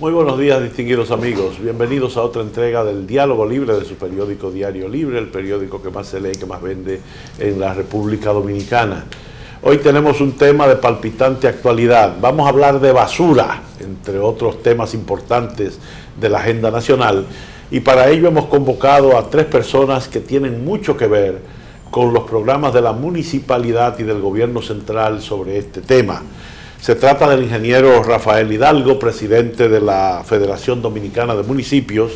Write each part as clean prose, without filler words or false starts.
Muy buenos días, distinguidos amigos. Bienvenidos a otra entrega del Diálogo Libre de su periódico Diario Libre, el periódico que más se lee y que más vende en la República Dominicana. Hoy tenemos un tema de palpitante actualidad. Vamos a hablar de basura, entre otros temas importantes de la agenda nacional. Y para ello hemos convocado a tres personas que tienen mucho que ver con los programas de la municipalidad y del gobierno central sobre este tema. Se trata del ingeniero Rafael Hidalgo, presidente de la Federación Dominicana de Municipios,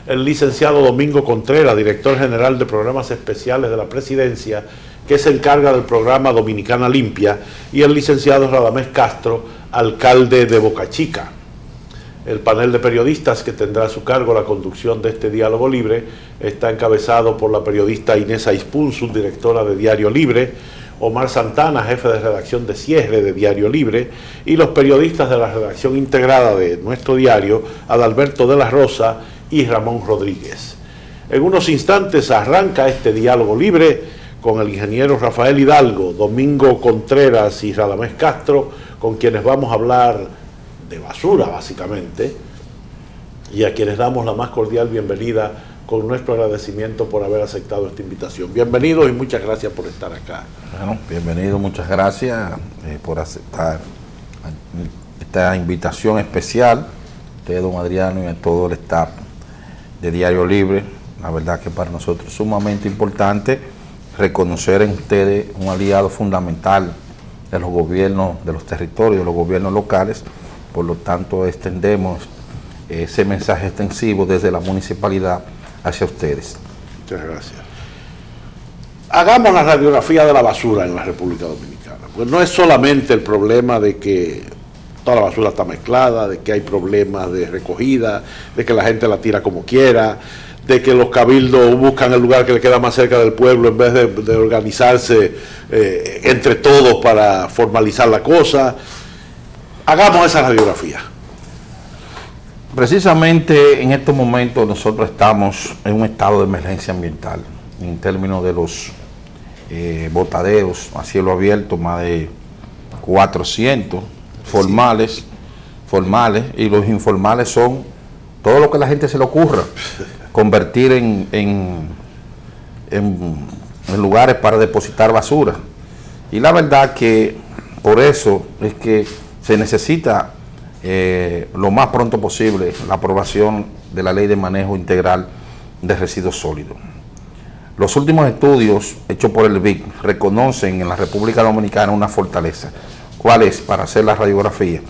el licenciado Domingo Contreras, director general de Programas Especiales de la Presidencia, que se encarga del programa Dominicana Limpia, y el licenciado Radamés Castro, alcalde de Boca Chica. El panel de periodistas que tendrá a su cargo la conducción de este diálogo libre está encabezado por la periodista Inés Aispun, subdirectora de Diario Libre, Omar Santana, jefe de redacción de cierre de Diario Libre, y los periodistas de la redacción integrada de nuestro diario, Adalberto de la Rosa y Ramón Rodríguez. En unos instantes arranca este diálogo libre con el ingeniero Rafael Hidalgo, Domingo Contreras y Radamés Castro, con quienes vamos a hablar de basura básicamente, y a quienes damos la más cordial bienvenida con nuestro agradecimiento por haber aceptado esta invitación. Bienvenidos y muchas gracias por estar acá. Bueno, bienvenido, muchas gracias por aceptar esta invitación especial. Usted, don Adriano, y a todo el staff de Diario Libre. La verdad que para nosotros es sumamente importante reconocer en ustedes un aliado fundamental de los gobiernos, de los territorios, de los gobiernos locales. Por lo tanto, extendemos ese mensaje extensivo desde la municipalidad hacia ustedes. Muchas gracias. Hagamos la radiografía de la basura en la República Dominicana. Pues no es solamente el problema de que toda la basura está mezclada, de que hay problemas de recogida, de que la gente la tira como quiera, de que los cabildos buscan el lugar que le queda más cerca del pueblo en vez de organizarse entre todos para formalizar la cosa. Hagamos esa radiografía. Precisamente en estos momentos nosotros estamos en un estado de emergencia ambiental en términos de los botaderos a cielo abierto, más de 400 formales, y los informales son todo lo que a la gente se le ocurra convertir en lugares para depositar basura. Y la verdad que por eso es que se necesita lo más pronto posible la aprobación de la Ley de Manejo Integral de Residuos Sólidos. Los últimos estudios hechos por el BIC reconocen en la República Dominicana una fortaleza. ¿Cuál es? Para hacer la radiografía.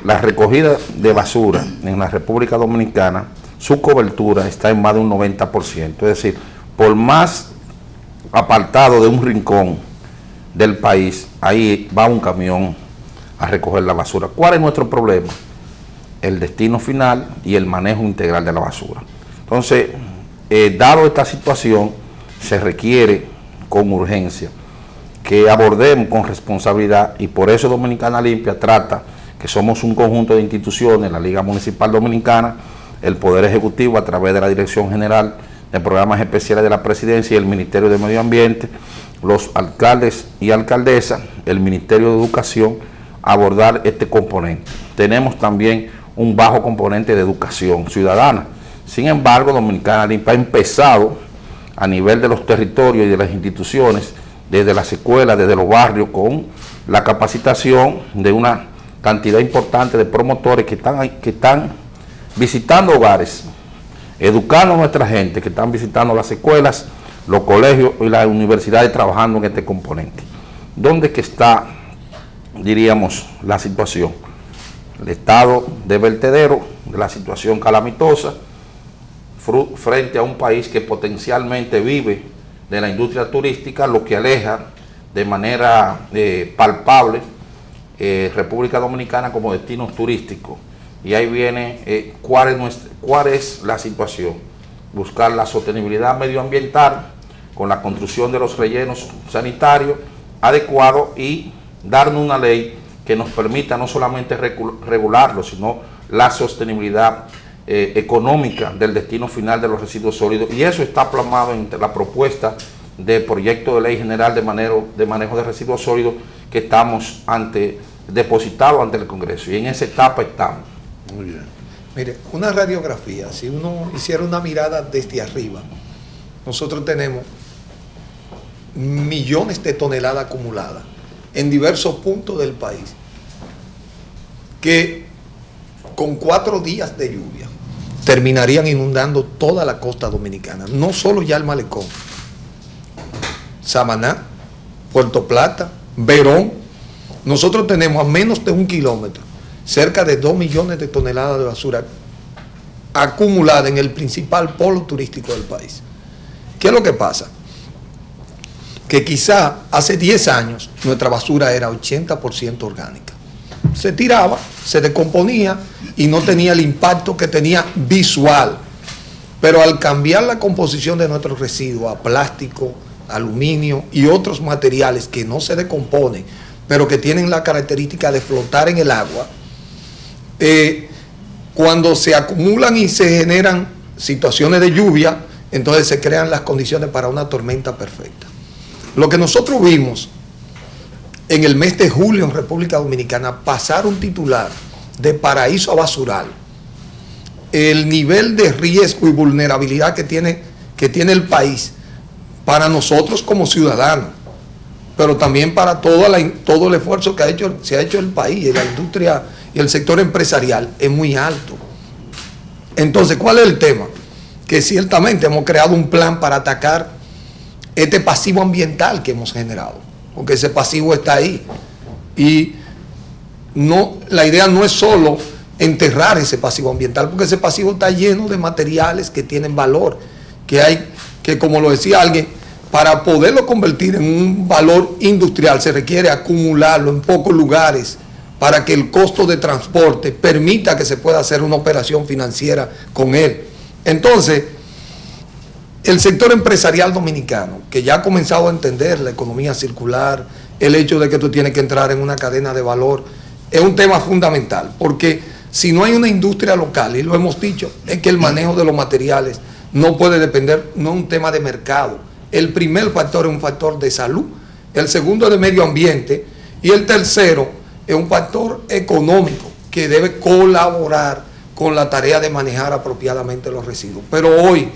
La recogida de basura en la República Dominicana, su cobertura está en más de un 90%. Es decir, por más apartado de un rincón del país, ahí va un camión a recoger la basura. ¿Cuál es nuestro problema? El destino final y el manejo integral de la basura. Entonces, dado esta situación, se requiere con urgencia que abordemos con responsabilidad, y por eso Dominicana Limpia trata, que somos un conjunto de instituciones, la Liga Municipal Dominicana, el Poder Ejecutivo a través de la Dirección General de Programas Especiales de la Presidencia y el Ministerio de Medio Ambiente, los alcaldes y alcaldesas, el Ministerio de Educación, abordar este componente. Tenemos también un bajo componente de educación ciudadana. Sin embargo, Dominicana Limpia ha empezado a nivel de los territorios y de las instituciones, desde las escuelas, desde los barrios, con la capacitación de una cantidad importante de promotores que están visitando hogares, educando a nuestra gente, que están visitando las escuelas, los colegios y las universidades trabajando en este componente. ¿Dónde que está, diríamos, la situación? El estado de vertedero, de la situación calamitosa, frente a un país que potencialmente vive de la industria turística, lo que aleja de manera palpable República Dominicana como destino turístico. Y ahí viene cuál es la situación. Buscar la sostenibilidad medioambiental con la construcción de los rellenos sanitarios adecuados y darnos una ley que nos permita no solamente regularlo, sino la sostenibilidad económica del destino final de los residuos sólidos. Y eso está plasmado en la propuesta de proyecto de ley general de manejo de residuos sólidos que estamos depositado ante el Congreso, y en esa etapa estamos. Muy bien. Mire, una radiografía, si uno hiciera una mirada desde arriba, nosotros tenemos millones de toneladas acumuladas en diversos puntos del país que con 4 días de lluvia terminarían inundando toda la costa dominicana, no solo ya el Malecón, Samaná, Puerto Plata, Verón. Nosotros tenemos a menos de 1 kilómetro cerca de 2 millones de toneladas de basura acumulada en el principal polo turístico del país. ¿Qué es lo que pasa? Que quizá hace 10 años nuestra basura era 80% orgánica. Se tiraba, se descomponía y no tenía el impacto que tenía visual. Pero al cambiar la composición de nuestros residuos a plástico, aluminio y otros materiales que no se decomponen, pero que tienen la característica de flotar en el agua, cuando se acumulan y se generan situaciones de lluvia, entonces se crean las condiciones para una tormenta perfecta. Lo que nosotros vimos en el mes de julio en República Dominicana, pasar un titular de paraíso a basural, el nivel de riesgo y vulnerabilidad que tiene el país para nosotros como ciudadanos, pero también para todo el esfuerzo que se ha hecho el país, la industria y el sector empresarial, es muy alto. Entonces, ¿cuál es el tema? Que ciertamente hemos creado un plan para atacar este pasivo ambiental que hemos generado, porque ese pasivo está ahí. Y la idea no es solo enterrar ese pasivo ambiental, porque ese pasivo está lleno de materiales que tienen valor, que como lo decía alguien, para poderlo convertir en un valor industrial se requiere acumularlo en pocos lugares para que el costo de transporte permita que se pueda hacer una operación financiera con él. Entonces, el sector empresarial dominicano, que ya ha comenzado a entender la economía circular, el hecho de que tú tienes que entrar en una cadena de valor, es un tema fundamental, porque si no hay una industria local, y lo hemos dicho, es que el manejo de los materiales no puede depender, no es un tema de mercado. El primer factor es un factor de salud, el segundo es de medio ambiente, y el tercero es un factor económico que debe colaborar con la tarea de manejar apropiadamente los residuos. Pero hoy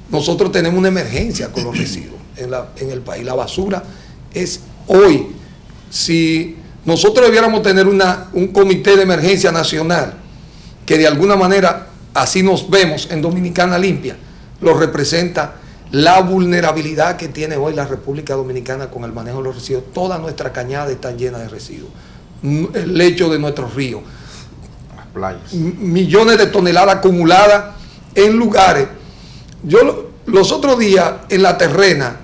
nosotros tenemos una emergencia con los residuos en el país. La basura es hoy, si nosotros debiéramos tener un comité de emergencia nacional que de alguna manera, así nos vemos en Dominicana Limpia, lo representa la vulnerabilidad que tiene hoy la República Dominicana con el manejo de los residuos. Todas nuestras cañadas están llenas de residuos, el lecho de nuestros ríos, las playas, millones de toneladas acumuladas en lugares. Yo los otros días en La Terrena,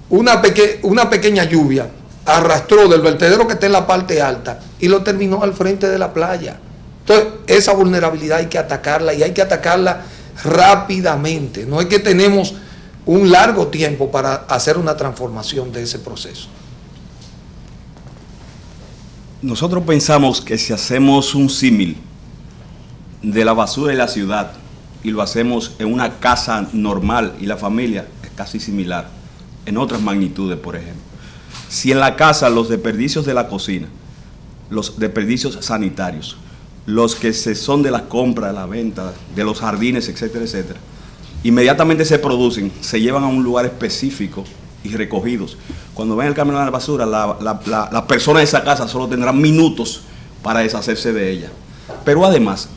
una pequeña lluvia arrastró del vertedero que está en la parte alta y lo terminó al frente de la playa. Entonces, esa vulnerabilidad hay que atacarla, y hay que atacarla rápidamente. No es que tenemos un largo tiempo para hacer una transformación de ese proceso. Nosotros pensamos que si hacemos un símil de la basura de la ciudad y lo hacemos en una casa normal y la familia es casi similar, en otras magnitudes, por ejemplo. Si en la casa los desperdicios de la cocina, los desperdicios sanitarios, los que son de la compra, de la venta, de los jardines, etcétera, etcétera, inmediatamente se producen, se llevan a un lugar específico y recogidos. Cuando ven el camión de la basura, la persona de esa casa solo tendrá minutos para deshacerse de ella. Pero además,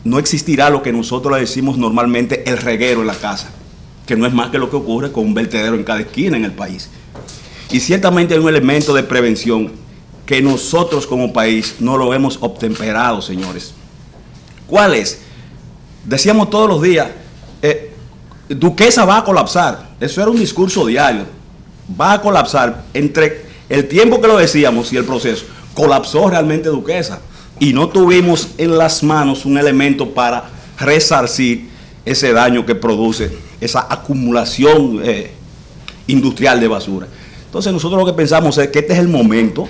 no existirá lo que nosotros le decimos normalmente el reguero en la casa, que no es más que lo que ocurre con un vertedero en cada esquina en el país. Y ciertamente hay un elemento de prevención que nosotros como país no lo hemos obtemperado, señores. ¿Cuál es? Decíamos todos los días, Duquesa va a colapsar. Eso era un discurso diario. Va a colapsar. Entre el tiempo que lo decíamos y el proceso, colapsó realmente Duquesa. Y no tuvimos en las manos un elemento para resarcir ese daño que produce esa acumulación industrial de basura. Entonces nosotros lo que pensamos es que este es el momento,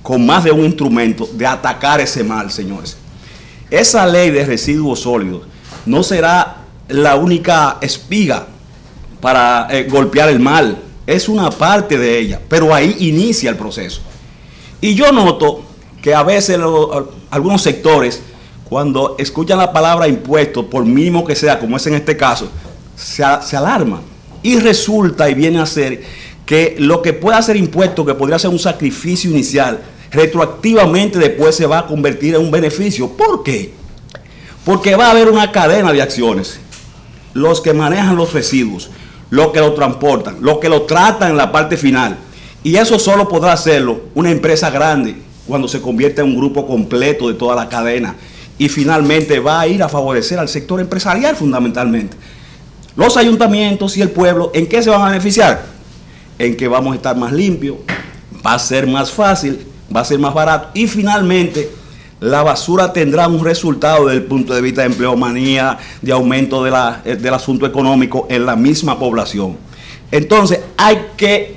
con más de un instrumento, de atacar ese mal, señores. Esa ley de residuos sólidos no será la única espiga para golpear el mal, es una parte de ella, pero ahí inicia el proceso. Y yo noto que a veces algunos sectores, cuando escuchan la palabra impuesto, por mínimo que sea, como es en este caso, se alarman. Y resulta y viene a ser que lo que pueda ser impuesto, que podría ser un sacrificio inicial, retroactivamente después se va a convertir en un beneficio. ¿Por qué? Porque va a haber una cadena de acciones. Los que manejan los residuos, los que lo transportan, los que lo tratan en la parte final. Y eso solo podrá hacerlo una empresa grande cuando se convierta en un grupo completo de toda la cadena. Y finalmente va a ir a favorecer al sector empresarial fundamentalmente. Los ayuntamientos y el pueblo, ¿en qué se van a beneficiar? En que vamos a estar más limpios, va a ser más fácil, va a ser más barato y finalmente la basura tendrá un resultado desde el punto de vista de empleomanía, de aumento del asunto económico en la misma población. Entonces hay que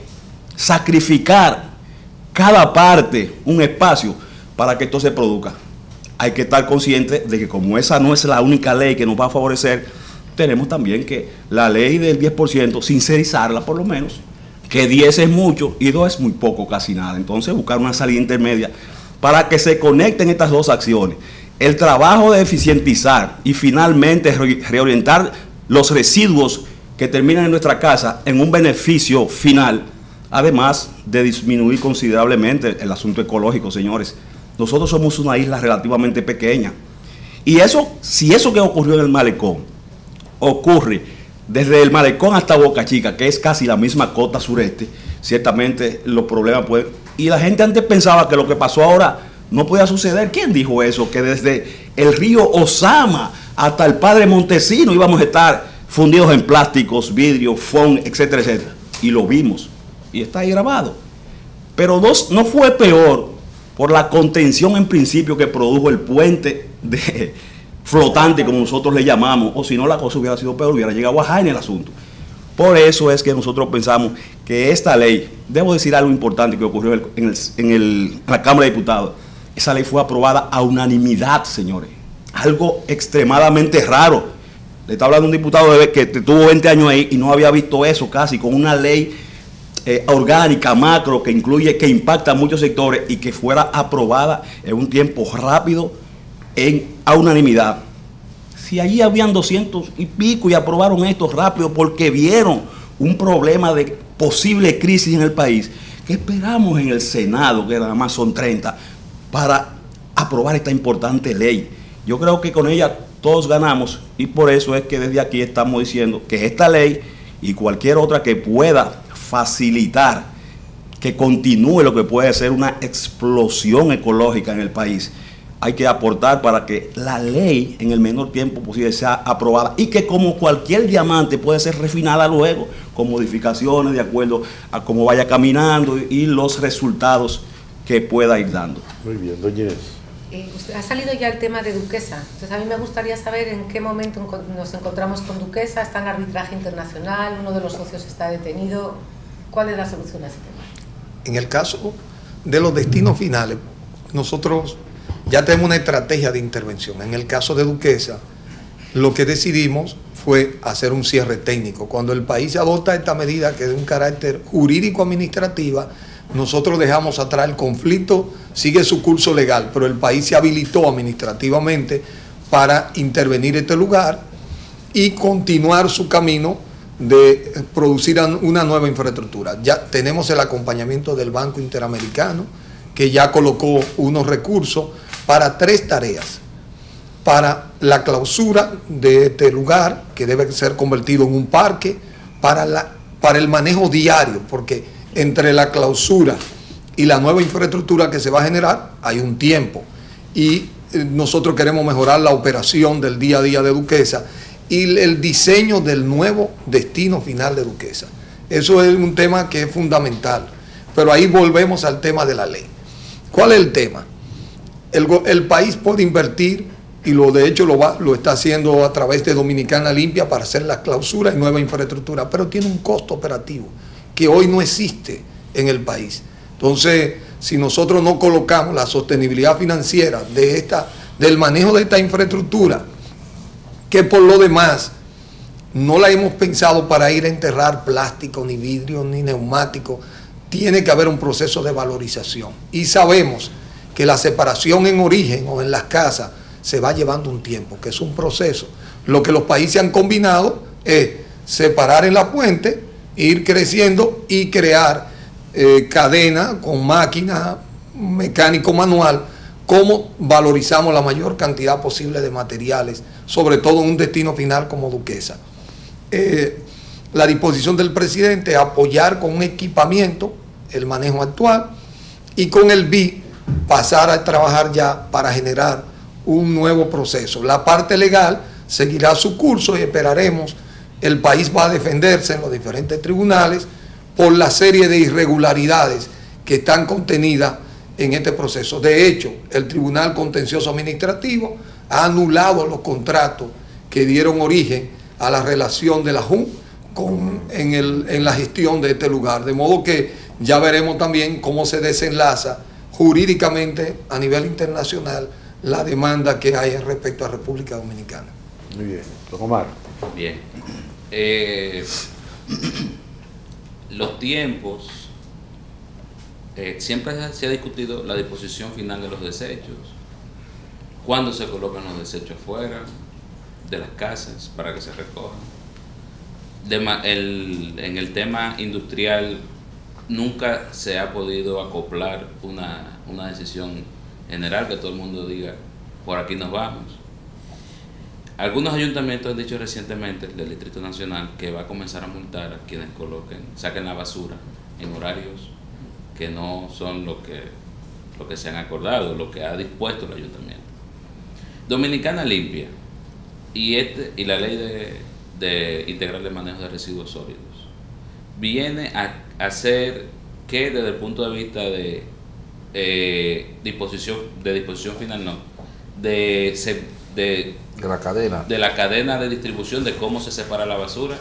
sacrificar cada parte, un espacio, para que esto se produzca. Hay que estar consciente de que como esa no es la única ley que nos va a favorecer, tenemos también que la ley del 10%, sincerizarla por lo menos, que 10 es mucho y 2 es muy poco, casi nada. Entonces buscar una salida intermedia para que se conecten estas dos acciones. El trabajo de eficientizar y finalmente reorientar los residuos que terminan en nuestra casa en un beneficio final, además de disminuir considerablemente el asunto ecológico, señores. Nosotros somos una isla relativamente pequeña. Y eso, si eso que ocurrió en el malecón ocurre desde el malecón hasta Boca Chica, que es casi la misma costa sureste, ciertamente los problemas pueden... Y la gente antes pensaba que lo que pasó ahora no podía suceder. ¿Quién dijo eso? Que desde el río Osama hasta el Padre Montesino íbamos a estar fundidos en plásticos, vidrio, foam, etcétera, etcétera. Y lo vimos. Y está ahí grabado. Pero no fue peor por la contención en principio que produjo el puente de flotante, como nosotros le llamamos, o si no la cosa hubiera sido peor, hubiera llegado a Jaén el asunto. Por eso es que nosotros pensamos que esta ley, debo decir algo importante que ocurrió en la Cámara de Diputados, esa ley fue aprobada a unanimidad, señores, algo extremadamente raro. Le está hablando un diputado que tuvo 20 años ahí y no había visto eso casi, con una ley orgánica, macro, que incluye, que impacta a muchos sectores y que fuera aprobada en un tiempo rápido a unanimidad. Si allí habían 200 y pico y aprobaron esto rápido porque vieron un problema de posible crisis en el país, ¿qué esperamos en el Senado, que nada más son 30, para aprobar esta importante ley? Yo creo que con ella todos ganamos y por eso es que desde aquí estamos diciendo que esta ley y cualquier otra que pueda facilitar que continúe lo que puede ser una explosión ecológica en el país, hay que aportar para que la ley en el menor tiempo posible sea aprobada y que como cualquier diamante puede ser refinada luego con modificaciones de acuerdo a cómo vaya caminando y los resultados que pueda ir dando. Muy bien, doña Inés. Ha salido ya el tema de Duquesa, entonces a mí me gustaría saber en qué momento nos encontramos con Duquesa. Está en arbitraje internacional, uno de los socios está detenido. ¿Cuál es la solución a ese tema? En el caso de los destinos finales, nosotros ya tenemos una estrategia de intervención. En el caso de Duquesa, lo que decidimos fue hacer un cierre técnico. Cuando el país adopta esta medida, que es de un carácter jurídico-administrativa, nosotros dejamos atrás el conflicto, sigue su curso legal, pero el país se habilitó administrativamente para intervenir este lugar y continuar su camino de producir una nueva infraestructura. Ya tenemos el acompañamiento del Banco Interamericano, que ya colocó unos recursos para 3 tareas. Para la clausura de este lugar, que debe ser convertido en un parque, para el manejo diario, porque entre la clausura y la nueva infraestructura que se va a generar hay un tiempo. Y nosotros queremos mejorar la operación del día a día de Duquesa y el diseño del nuevo destino final de Duquesa. Eso es un tema que es fundamental. Pero ahí volvemos al tema de la ley. ¿Cuál es el tema? El país puede invertir, y de hecho lo está haciendo a través de Dominicana Limpia para hacer la clausura y nueva infraestructura, pero tiene un costo operativo que hoy no existe en el país. Entonces, si nosotros no colocamos la sostenibilidad financiera del manejo de esta infraestructura, que por lo demás no la hemos pensado para ir a enterrar plástico, ni vidrio, ni neumático, tiene que haber un proceso de valorización. Y sabemos que la separación en origen o en las casas se va llevando un tiempo, que es un proceso. Lo que los países han combinado es separar en la fuente, ir creciendo y crear cadena con máquina, mecánico manual, cómo valorizamos la mayor cantidad posible de materiales, sobre todo en un destino final como Duquesa. La disposición del presidente es apoyar con un equipamiento el manejo actual y con el BI pasar a trabajar ya para generar un nuevo proceso. La parte legal seguirá su curso y esperaremos. El país va a defenderse en los diferentes tribunales por la serie de irregularidades que están contenidas en este proceso. De hecho, el Tribunal Contencioso Administrativo ha anulado los contratos que dieron origen a la relación de la JUN en la gestión de este lugar. De modo que ya veremos también cómo se desenlaza jurídicamente a nivel internacional la demanda que hay respecto a República Dominicana. Muy bien. Don Omar. Bien. Los tiempos, siempre se ha discutido la disposición final de los desechos, cuándo se colocan los desechos fuera de las casas para que se recojan. En el tema industrial nunca se ha podido acoplar una decisión general que todo el mundo diga, por aquí nos vamos. Algunos ayuntamientos han dicho recientemente, del Distrito Nacional, que va a comenzar a multar a quienes saquen la basura en horarios que no son lo que se han acordado, lo que ha dispuesto el ayuntamiento. Dominicana Limpia y la ley de integral de manejo de residuos sólidos viene a hacer que desde el punto de vista de disposición final, no, de la cadena de distribución, de cómo se separa la basura,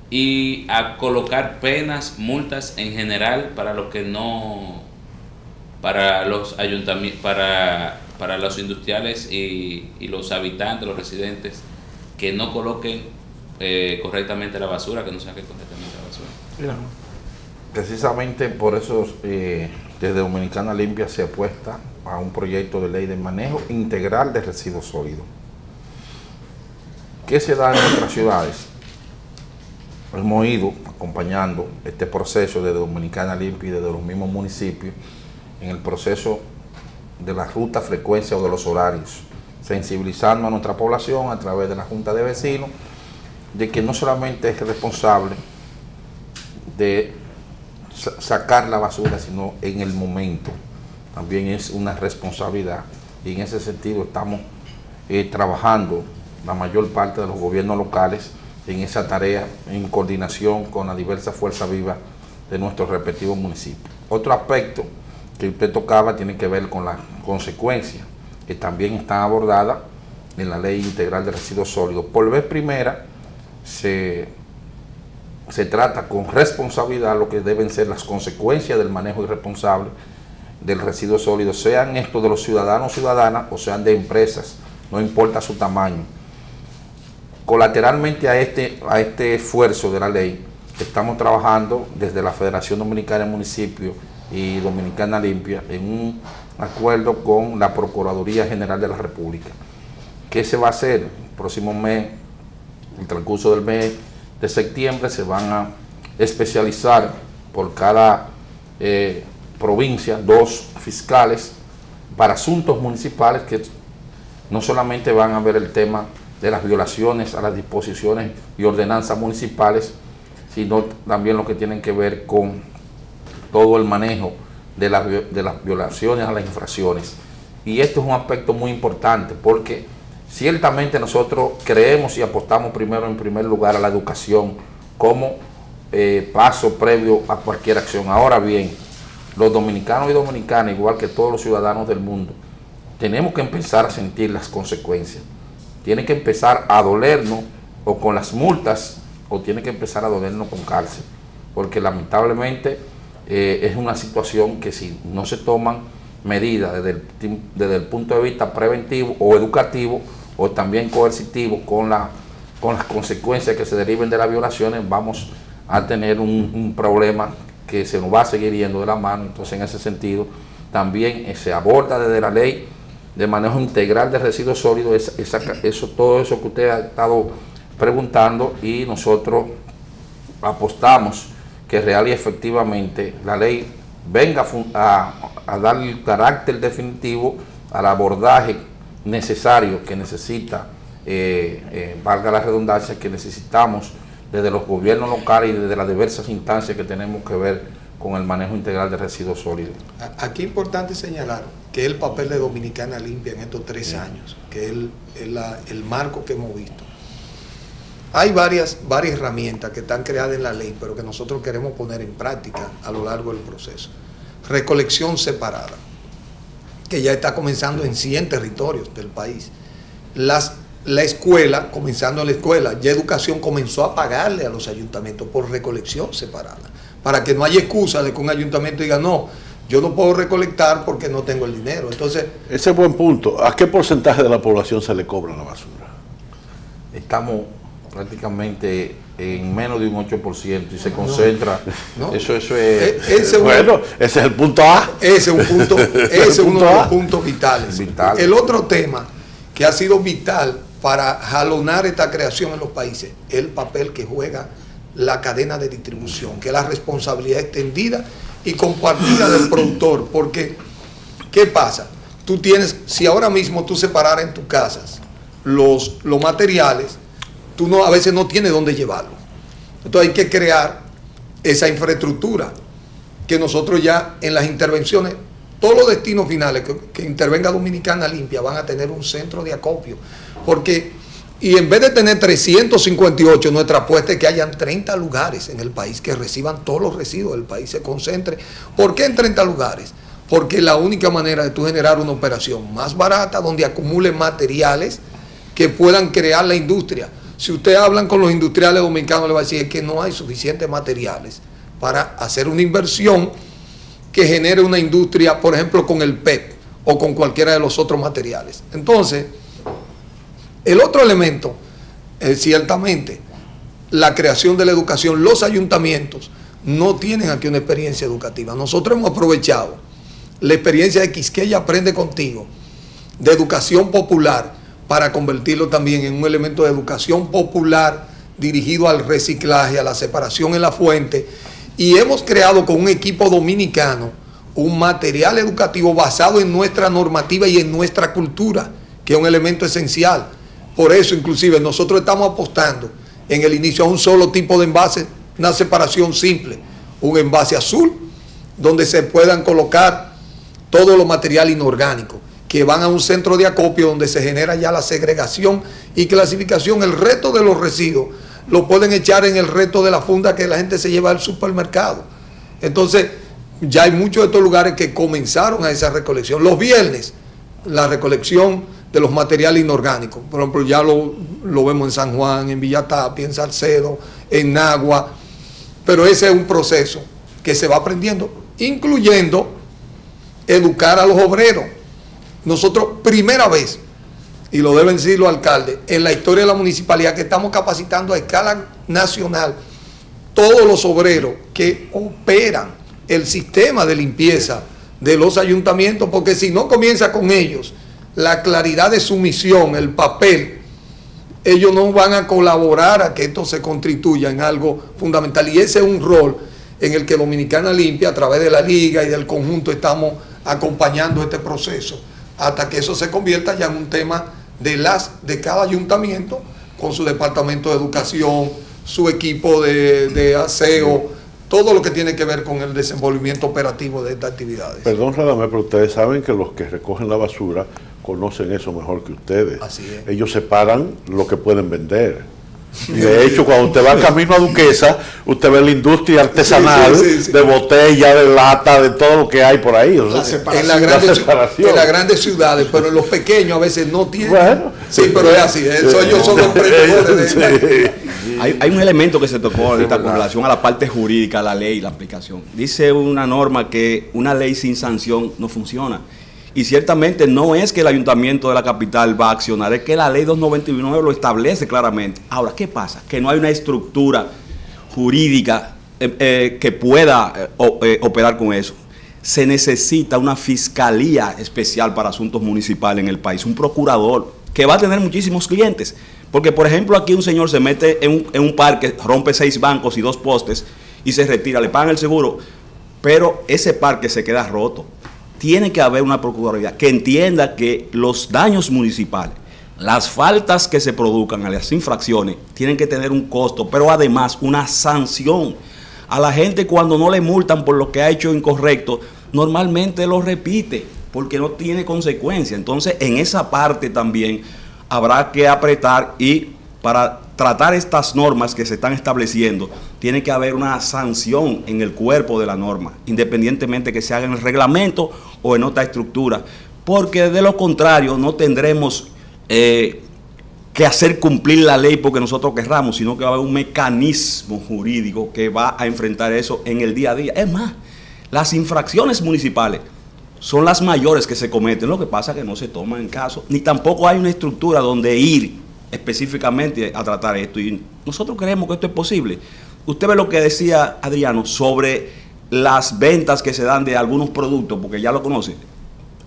y a colocar penas, multas en general para los que no, para los ayuntamientos, para los industriales y los habitantes, los residentes que no coloquen correctamente la basura, que no saquen correctamente la basura. Mira, precisamente por eso desde Dominicana Limpia se apuesta a un proyecto de ley de manejo integral de residuos sólidos. ¿Qué se da en nuestras ciudades? Hemos ido acompañando este proceso desde Dominicana Limpia y desde los mismos municipios en el proceso de la ruta, frecuencia o de los horarios, sensibilizando a nuestra población a través de la Junta de Vecinos de que no solamente es responsable de sacar la basura, sino en el momento. También es una responsabilidad, y en ese sentido estamos trabajando la mayor parte de los gobiernos locales en esa tarea, en coordinación con las diversas fuerzas vivas de nuestros respectivos municipios. Otro aspecto que usted tocaba tiene que ver con las consecuencias que también están abordadas en la Ley Integral de Residuos Sólidos. Por vez primera se trata con responsabilidad lo que deben ser las consecuencias del manejo irresponsable del residuo sólido, sean estos de los ciudadanos o ciudadanas o sean de empresas, no importa su tamaño. Colateralmente a este esfuerzo de la ley, estamos trabajando desde la Federación Dominicana de Municipios y Dominicana Limpia en un acuerdo con la Procuraduría General de la República. ¿Qué se va a hacer? El próximo mes, en el transcurso del mes de septiembre, se van a especializar por cada provincia 2 fiscales para asuntos municipales que no solamente van a ver el tema de las violaciones a las disposiciones y ordenanzas municipales, sino también lo que tienen que ver con todo el manejo de las violaciones a las infracciones. Y esto es un aspecto muy importante porque ciertamente nosotros creemos y apostamos primero en primer lugar a la educación como paso previo a cualquier acción. Ahora bien, los dominicanos y dominicanas, igual que todos los ciudadanos del mundo, tenemos que empezar a sentir las consecuencias. Tiene que empezar a dolernos o con las multas o tiene que empezar a dolernos con cárcel, porque lamentablemente es una situación que si no se toman medidas desde el punto de vista preventivo o educativo o también coercitivo con las consecuencias que se deriven de las violaciones, vamos a tener un problema que se nos va a seguir yendo de la mano. Entonces, en ese sentido, también se aborda desde la ley de manejo integral de residuos sólidos, todo eso que usted ha estado preguntando, y nosotros apostamos que real y efectivamente la ley venga a dar el carácter definitivo al abordaje necesario que necesita, valga la redundancia, que necesitamos desde los gobiernos locales y desde las diversas instancias que tenemos que ver con el manejo integral de residuos sólidos. Aquí es importante señalar que el papel de Dominicana Limpia en estos 3 años, que es el marco que hemos visto. Hay varias herramientas que están creadas en la ley, pero que nosotros queremos poner en práctica a lo largo del proceso. Recolección separada, que ya está comenzando en 100 territorios del país. La escuela, comenzando en la escuela, ya Educación comenzó a pagarle a los ayuntamientos por recolección separada, para que no haya excusa de que un ayuntamiento diga, no, yo no puedo recolectar porque no tengo el dinero. Entonces, ese es buen punto. ¿A qué porcentaje de la población se le cobra la basura? Estamos prácticamente en menos de un 8% y se concentra. No. Eso es. Bueno, ese es el punto A. Ese es uno de los puntos vitales. El otro tema que ha sido vital para jalonar esta creación en los países es el papel que juega la cadena de distribución, que es la responsabilidad extendida y compartida del productor. Porque, ¿qué pasa? Tú tienes, si ahora mismo tú separaras en tus casas los materiales, tú a veces no tienes dónde llevarlo. Entonces hay que crear esa infraestructura que nosotros ya en las intervenciones, todos los destinos finales que intervenga Dominicana Limpia van a tener un centro de acopio. Y en vez de tener 358, nuestra apuesta es que hayan 30 lugares en el país que reciban todos los residuos del país, se concentre. ¿Por qué en 30 lugares? Porque es la única manera de tú generar una operación más barata, donde acumulen materiales que puedan crear la industria. Si ustedes hablan con los industriales dominicanos, les va a decir que no hay suficientes materiales para hacer una inversión que genere una industria, por ejemplo, con el PET o con cualquiera de los otros materiales. Entonces, el otro elemento, ciertamente, la creación de la educación. Los ayuntamientos no tienen aquí una experiencia educativa. Nosotros hemos aprovechado la experiencia de Quisqueya Aprende Contigo, de educación popular, para convertirlo también en un elemento de educación popular dirigido al reciclaje, a la separación en la fuente, y hemos creado con un equipo dominicano un material educativo basado en nuestra normativa y en nuestra cultura, que es un elemento esencial. Por eso, inclusive, nosotros estamos apostando en el inicio a un solo tipo de envase, una separación simple, un envase azul, donde se puedan colocar todo lo material inorgánico, que van a un centro de acopio donde se genera ya la segregación y clasificación. El resto de los residuos lo pueden echar en el resto de la funda que la gente se lleva al supermercado. Entonces, ya hay muchos de estos lugares que comenzaron a esa recolección. Los viernes, la recolección de los materiales inorgánicos. Por ejemplo, ya lo vemos en San Juan, en Villa Tapia, en Salcedo, en Nagua. Pero ese es un proceso que se va aprendiendo, incluyendo educar a los obreros. Nosotros, primera vez, y lo deben decir los alcaldes, en la historia de la municipalidad, que estamos capacitando a escala nacional todos los obreros que operan el sistema de limpieza de los ayuntamientos, porque si no comienza con ellos la claridad de su misión, el papel, ellos no van a colaborar a que esto se constituya en algo fundamental. Y ese es un rol en el que Dominicana Limpia, a través de la liga y del conjunto, estamos acompañando este proceso, hasta que eso se convierta ya en un tema de cada ayuntamiento, con su departamento de educación, su equipo de aseo, todo lo que tiene que ver con el desenvolvimiento operativo de estas actividades. Perdón, Radamés, pero ustedes saben que los que recogen la basura conocen eso mejor que ustedes. Así es. Ellos separan lo que pueden vender. Y de hecho, cuando usted va camino a Duquesa, usted ve la industria artesanal de botella, de lata, de todo lo que hay por ahí. O sea, en las grandes ciudades, pero en los pequeños a veces no tienen. Bueno, sí, pero es así. Ellos son emprendedores. Hay un elemento que se tocó ahorita con relación a la parte jurídica, la ley, la aplicación. Dice una norma que una ley sin sanción no funciona. Y ciertamente no es que el ayuntamiento de la capital va a accionar, es que la ley 299 lo establece claramente. Ahora, ¿qué pasa? Que no hay una estructura jurídica que pueda operar con eso. se necesita una fiscalía especial para asuntos municipales en el país, un procurador que va a tener muchísimos clientes. Porque, por ejemplo, aquí un señor se mete en un parque, rompe 6 bancos y 2 postes y se retira, le pagan el seguro, pero ese parque se queda roto. Tiene que haber una procuraduría que entienda que los daños municipales, las faltas que se produzcan a las infracciones, tienen que tener un costo, pero además una sanción. A la gente, cuando no le multan por lo que ha hecho incorrecto, normalmente lo repite porque no tiene consecuencia. Entonces, en esa parte también habrá que apretar, y para tratar estas normas que se están estableciendo, tiene que haber una sanción en el cuerpo de la norma, independientemente que se haga en el reglamento o en otra estructura, porque de lo contrario no tendremos que hacer cumplir la ley porque nosotros querramos, sino que va a haber un mecanismo jurídico que va a enfrentar eso en el día a día. Es más, las infracciones municipales son las mayores que se cometen, lo que pasa es que no se toman en caso, ni tampoco hay una estructura donde ir específicamente a tratar esto, y nosotros creemos que esto es posible. Usted ve lo que decía Adriano sobre las ventas que se dan de algunos productos, porque ya lo conoce.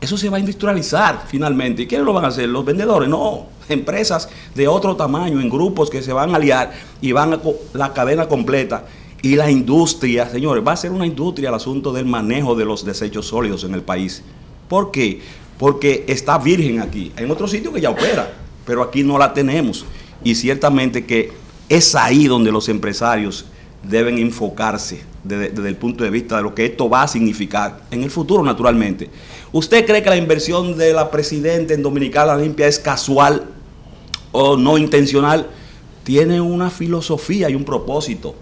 Eso se va a industrializar finalmente. ¿Y quiénes lo van a hacer? ¿Los vendedores? No, empresas de otro tamaño, en grupos que se van a aliar y van a la cadena completa. Y la industria, señores, va a ser una industria el asunto del manejo de los desechos sólidos en el país. ¿Por qué? Porque está virgen aquí. En otros sitios que ya opera, pero aquí no la tenemos. Y ciertamente que es ahí donde los empresarios deben enfocarse desde el punto de vista de lo que esto va a significar en el futuro, naturalmente. ¿Usted cree que la inversión de la presidenta en Dominicana Limpia es casual o no intencional? Tiene una filosofía y un propósito,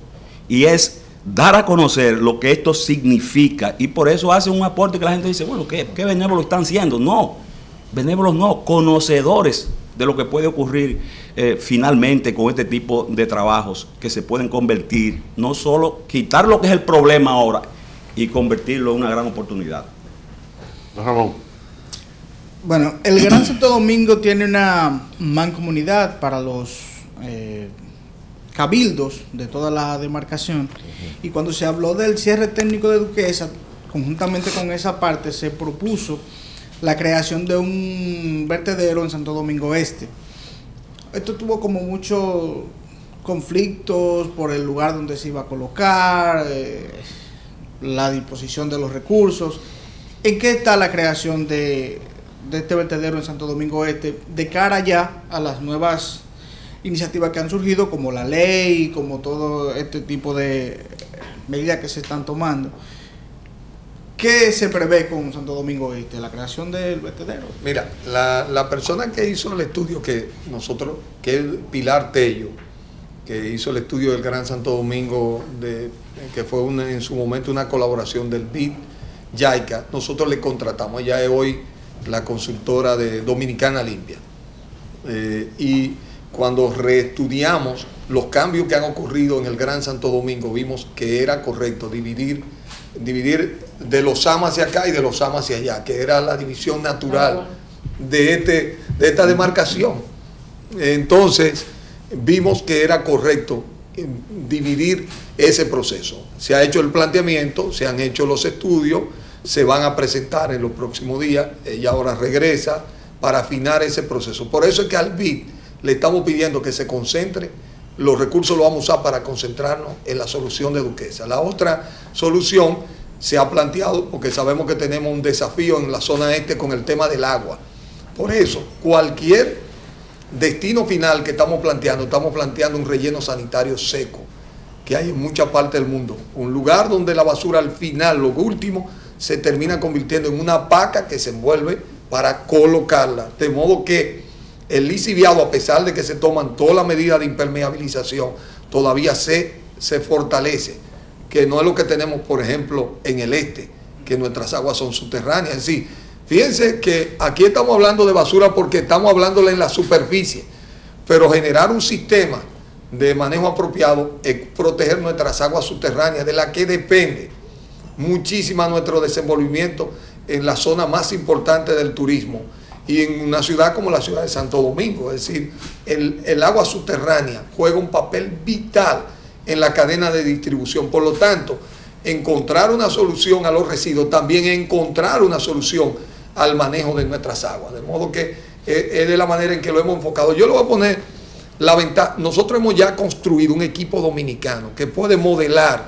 y es dar a conocer lo que esto significa, y por eso hace un aporte que la gente dice, bueno, ¿qué benévolos están siendo? No, benévolos no, conocedores de lo que puede ocurrir finalmente con este tipo de trabajos que se pueden convertir, no solo quitar lo que es el problema ahora y convertirlo en una gran oportunidad. Don Ramón. Bueno, el Gran Santo Domingo tiene una mancomunidad para los cabildos de toda la demarcación, y cuando se habló del cierre técnico de Duquesa, conjuntamente con esa parte se propuso la creación de un vertedero en Santo Domingo Este. Esto tuvo como muchos conflictos por el lugar donde se iba a colocar, la disposición de los recursos. ¿En qué está la creación de este vertedero en Santo Domingo Este de cara ya a las nuevas iniciativas que han surgido, como la ley, como todo este tipo de medidas que se están tomando? ¿Qué se prevé con Santo Domingo Este, la creación del vertedero? Mira, la persona que hizo el estudio que es Pilar Tello, que hizo el estudio del Gran Santo Domingo, que fue en su momento una colaboración del BID, YAICA, nosotros le contratamos. Ella es hoy la consultora de Dominicana Limpia. Y cuando reestudiamos los cambios que han ocurrido en el Gran Santo Domingo, vimos que era correcto dividir de Los Ama hacia acá y de Los Ama hacia allá, que era la división natural de esta demarcación. Entonces vimos que era correcto dividir ese proceso. Se ha hecho el planteamiento, se han hecho los estudios, se van a presentar en los próximos días. Ella ahora regresa para afinar ese proceso. Por eso es que al BID le estamos pidiendo que se concentre. Los recursos los vamos a usar para concentrarnos en la solución de Duquesa. La otra solución se ha planteado porque sabemos que tenemos un desafío en la zona este con el tema del agua. Por eso, cualquier destino final que estamos planteando un relleno sanitario seco que hay en mucha parte del mundo. Un lugar donde la basura al final, lo último, se termina convirtiendo en una paca que se envuelve para colocarla. De modo que el lisiviado, a pesar de que se toman todas las medidas de impermeabilización, todavía se fortalece, que no es lo que tenemos, por ejemplo, en el este, que nuestras aguas son subterráneas. Es decir, fíjense que aquí estamos hablando de basura porque estamos hablándole en la superficie, pero generar un sistema de manejo apropiado es proteger nuestras aguas subterráneas, de las que depende muchísimo nuestro desenvolvimiento en la zona más importante del turismo y en una ciudad como la ciudad de Santo Domingo. Es decir, el agua subterránea juega un papel vital en la cadena de distribución. Por lo tanto, encontrar una solución a los residuos, también encontrar una solución al manejo de nuestras aguas. De modo que es de la manera en que lo hemos enfocado. Yo le voy a poner la ventaja. Nosotros hemos ya construido un equipo dominicano que puede modelar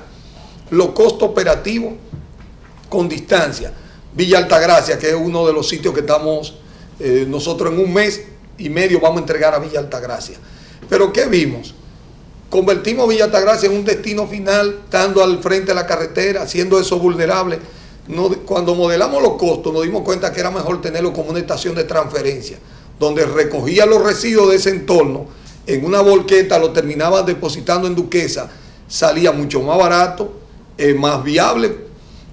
los costos operativos con distancia. Villa Altagracia, que es uno de los sitios que estamos, nosotros en 1 mes y medio vamos a entregar a Villa Altagracia. Pero ¿qué vimos? Convertimos Villa Altagracia en un destino final, estando al frente de la carretera, haciendo eso vulnerable. Cuando modelamos los costos, nos dimos cuenta que era mejor tenerlo como una estación de transferencia, donde recogía los residuos de ese entorno, en una volqueta lo terminaba depositando en Duquesa, salía mucho más barato, más viable,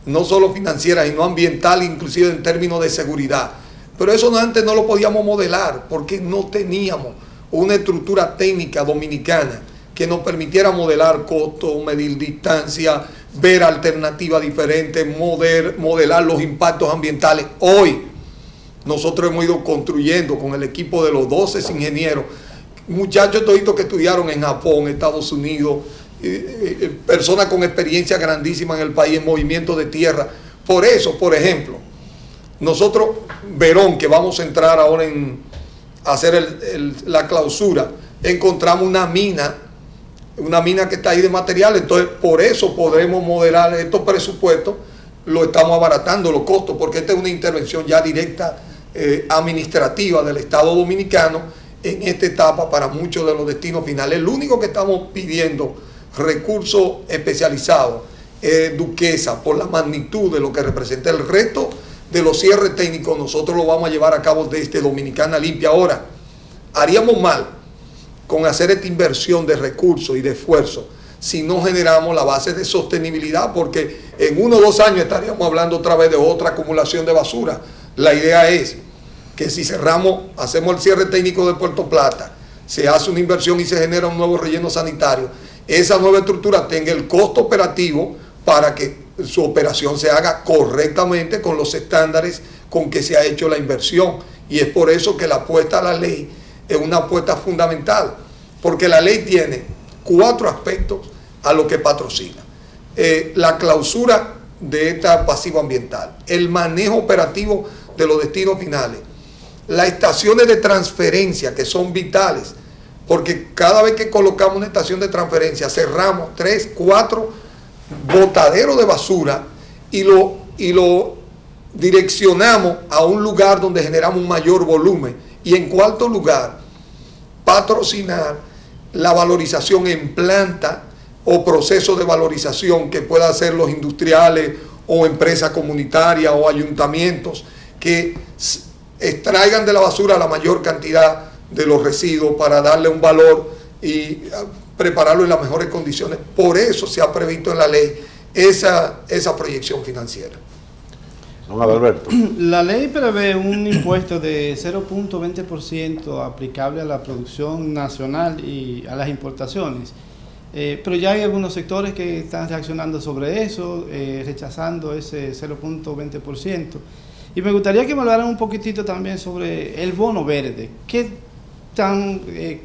no solo financiera, sino ambiental, inclusive en términos de seguridad. Pero eso antes no lo podíamos modelar, porque no teníamos una estructura técnica dominicana que nos permitiera modelar costos, medir distancia, ver alternativas diferentes, modelar los impactos ambientales. Hoy nosotros hemos ido construyendo con el equipo de los 12 ingenieros, muchachos toditos que estudiaron en Japón, Estados Unidos, personas con experiencia grandísima en el país en movimiento de tierra. Por eso, por ejemplo, nosotros, Verón, que vamos a entrar ahora a hacer la clausura, encontramos una mina que está ahí de material. Entonces por eso podremos modelar estos presupuestos, lo estamos abaratando los costos, porque esta es una intervención ya directa administrativa del Estado Dominicano en esta etapa para muchos de los destinos finales. El único que estamos pidiendo recursos especializados es Duquesa, por la magnitud de lo que representa. El resto de los cierres técnicos nosotros lo vamos a llevar a cabo desde Dominicana Limpia. Ahora, haríamos mal con hacer esta inversión de recursos y de esfuerzo si no generamos la base de sostenibilidad, porque en 1 o 2 años estaríamos hablando otra vez de otra acumulación de basura. La idea es que si hacemos el cierre técnico de Puerto Plata, se hace una inversión y se genera un nuevo relleno sanitario, esa nueva estructura tenga el costo operativo para que su operación se haga correctamente con los estándares con que se ha hecho la inversión. Y es por eso que la apuesta a la ley es una apuesta fundamental, porque la ley tiene 4 aspectos a lo que patrocina. La clausura de esta pasiva ambiental, el manejo operativo de los destinos finales, las estaciones de transferencia, que son vitales, porque cada vez que colocamos una estación de transferencia cerramos 3, 4 botaderos de basura y lo direccionamos a un lugar donde generamos un mayor volumen. Y en cuarto lugar, patrocinar la valorización en planta o proceso de valorización que puedan hacer los industriales o empresas comunitarias o ayuntamientos, que extraigan de la basura la mayor cantidad de los residuos para darle un valor y prepararlo en las mejores condiciones. Por eso se ha previsto en la ley esa proyección financiera. Don Adalberto. La ley prevé un impuesto de 0.20% aplicable a la producción nacional y a las importaciones. Pero ya hay algunos sectores que están reaccionando sobre eso, rechazando ese 0.20%. Y me gustaría que me hablaran un poquitito también sobre el bono verde.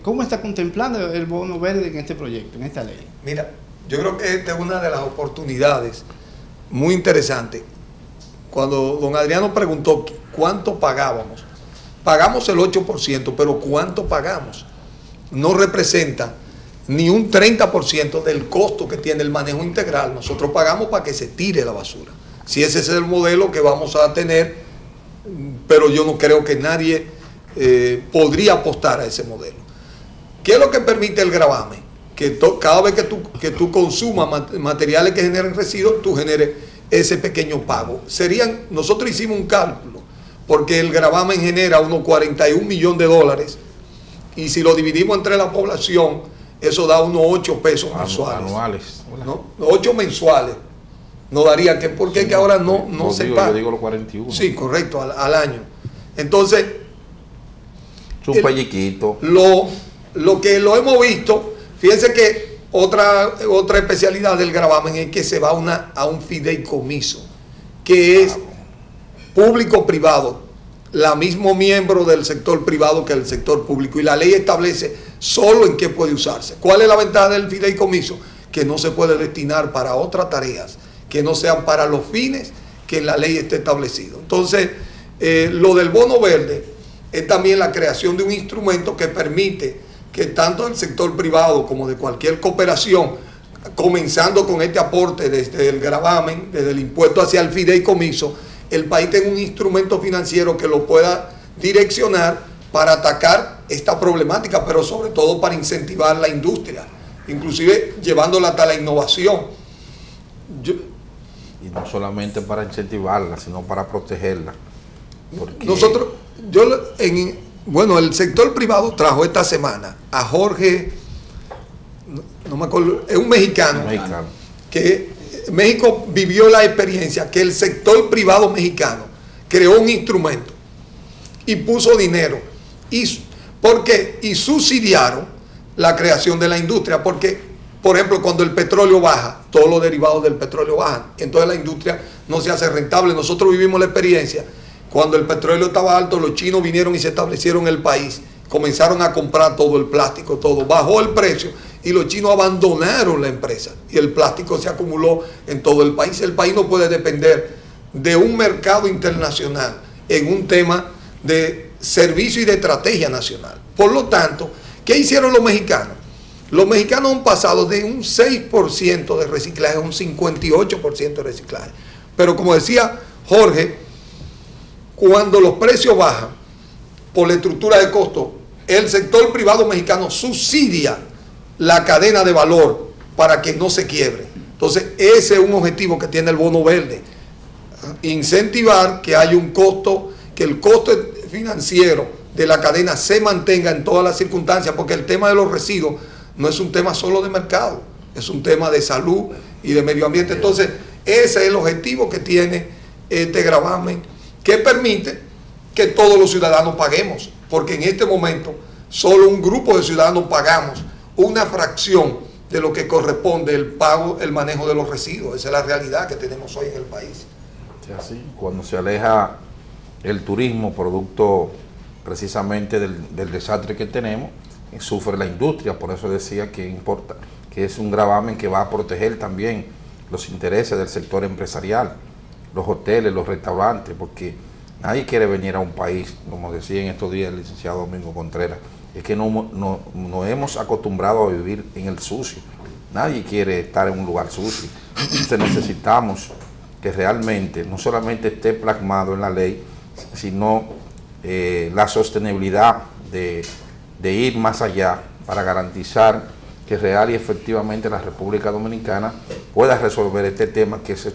¿Cómo está contemplando el bono verde en este proyecto, en esta ley? Mira, yo creo que esta es una de las oportunidades muy interesantes. Cuando don Adriano preguntó cuánto pagábamos, pagamos el 8%, pero ¿cuánto pagamos? No representa ni un 30% del costo que tiene el manejo integral. Nosotros pagamos para que se tire la basura. Si ese es el modelo que vamos a tener, pero yo no creo que nadie podría apostar a ese modelo. ¿Qué es lo que permite el gravamen? Que cada vez que tú consumas materiales que generen residuos, tú generes ese pequeño pago. Nosotros hicimos un cálculo, porque el gravamen genera unos 41 millones de dólares, y si lo dividimos entre la población, eso da unos 8 pesos mensuales. Anuales. ¿No? 8 mensuales. No daría que, porque sí, que ahora no se paga. Yo digo los 41. Sí, correcto, al año. Entonces, es un pelliquito. Lo que lo hemos visto, fíjense que otra especialidad del gravamen es que se va a un fideicomiso, que es público-privado, la mismo miembro del sector privado que el sector público, y la ley establece solo en qué puede usarse. ¿Cuál es la ventaja del fideicomiso? Que no se puede destinar para otras tareas que no sean para los fines que en la ley esté establecido. Entonces, lo del bono verde es también la creación de un instrumento que permite que tanto del sector privado como de cualquier cooperación, comenzando con este aporte desde el gravamen, desde el impuesto hacia el fideicomiso, el país tenga un instrumento financiero que lo pueda direccionar para atacar esta problemática, pero sobre todo para incentivar la industria, inclusive llevándola hasta la innovación. Y no solamente para incentivarla, sino para protegerla. Nosotros, bueno, el sector privado trajo esta semana a Jorge, no me acuerdo, es un mexicano, que México vivió la experiencia que el sector privado mexicano creó un instrumento y puso dinero. ¿Por qué? Y subsidiaron la creación de la industria, porque, por ejemplo, cuando el petróleo baja, todos los derivados del petróleo bajan, entonces la industria no se hace rentable. Nosotros vivimos la experiencia, cuando el petróleo estaba alto, los chinos vinieron y se establecieron en el país, comenzaron a comprar todo el plástico, todo, bajó el precio y los chinos abandonaron la empresa y el plástico se acumuló en todo el país. El país no puede depender de un mercado internacional en un tema de servicio y de estrategia nacional. Por lo tanto, ¿qué hicieron los mexicanos? Los mexicanos han pasado de un 6% de reciclaje a un 58% de reciclaje. Pero como decía Jorge, cuando los precios bajan por la estructura de costo, el sector privado mexicano subsidia la cadena de valor para que no se quiebre. Entonces, ese es un objetivo que tiene el bono verde. Incentivar que haya un costo, que el costo financiero de la cadena se mantenga en todas las circunstancias, porque el tema de los residuos no es un tema solo de mercado, es un tema de salud y de medio ambiente. Entonces, ese es el objetivo que tiene este gravamen, que permite que todos los ciudadanos paguemos, porque en este momento solo un grupo de ciudadanos pagamos una fracción de lo que corresponde el pago, el manejo de los residuos. Esa es la realidad que tenemos hoy en el país. Sí, así. Cuando se aleja el turismo, producto precisamente del desastre que tenemos, sufre la industria. Por eso decía que importa, que es un gravamen que va a proteger también los intereses del sector empresarial, los hoteles, los restaurantes, porque nadie quiere venir a un país, como decía en estos días el licenciado Domingo Contreras, es que no hemos acostumbrado a vivir en el sucio. Nadie quiere estar en un lugar sucio. Entonces necesitamos que realmente no solamente esté plasmado en la ley, sino la sostenibilidad de ir más allá para garantizar que real y efectivamente la República Dominicana pueda resolver este tema, que es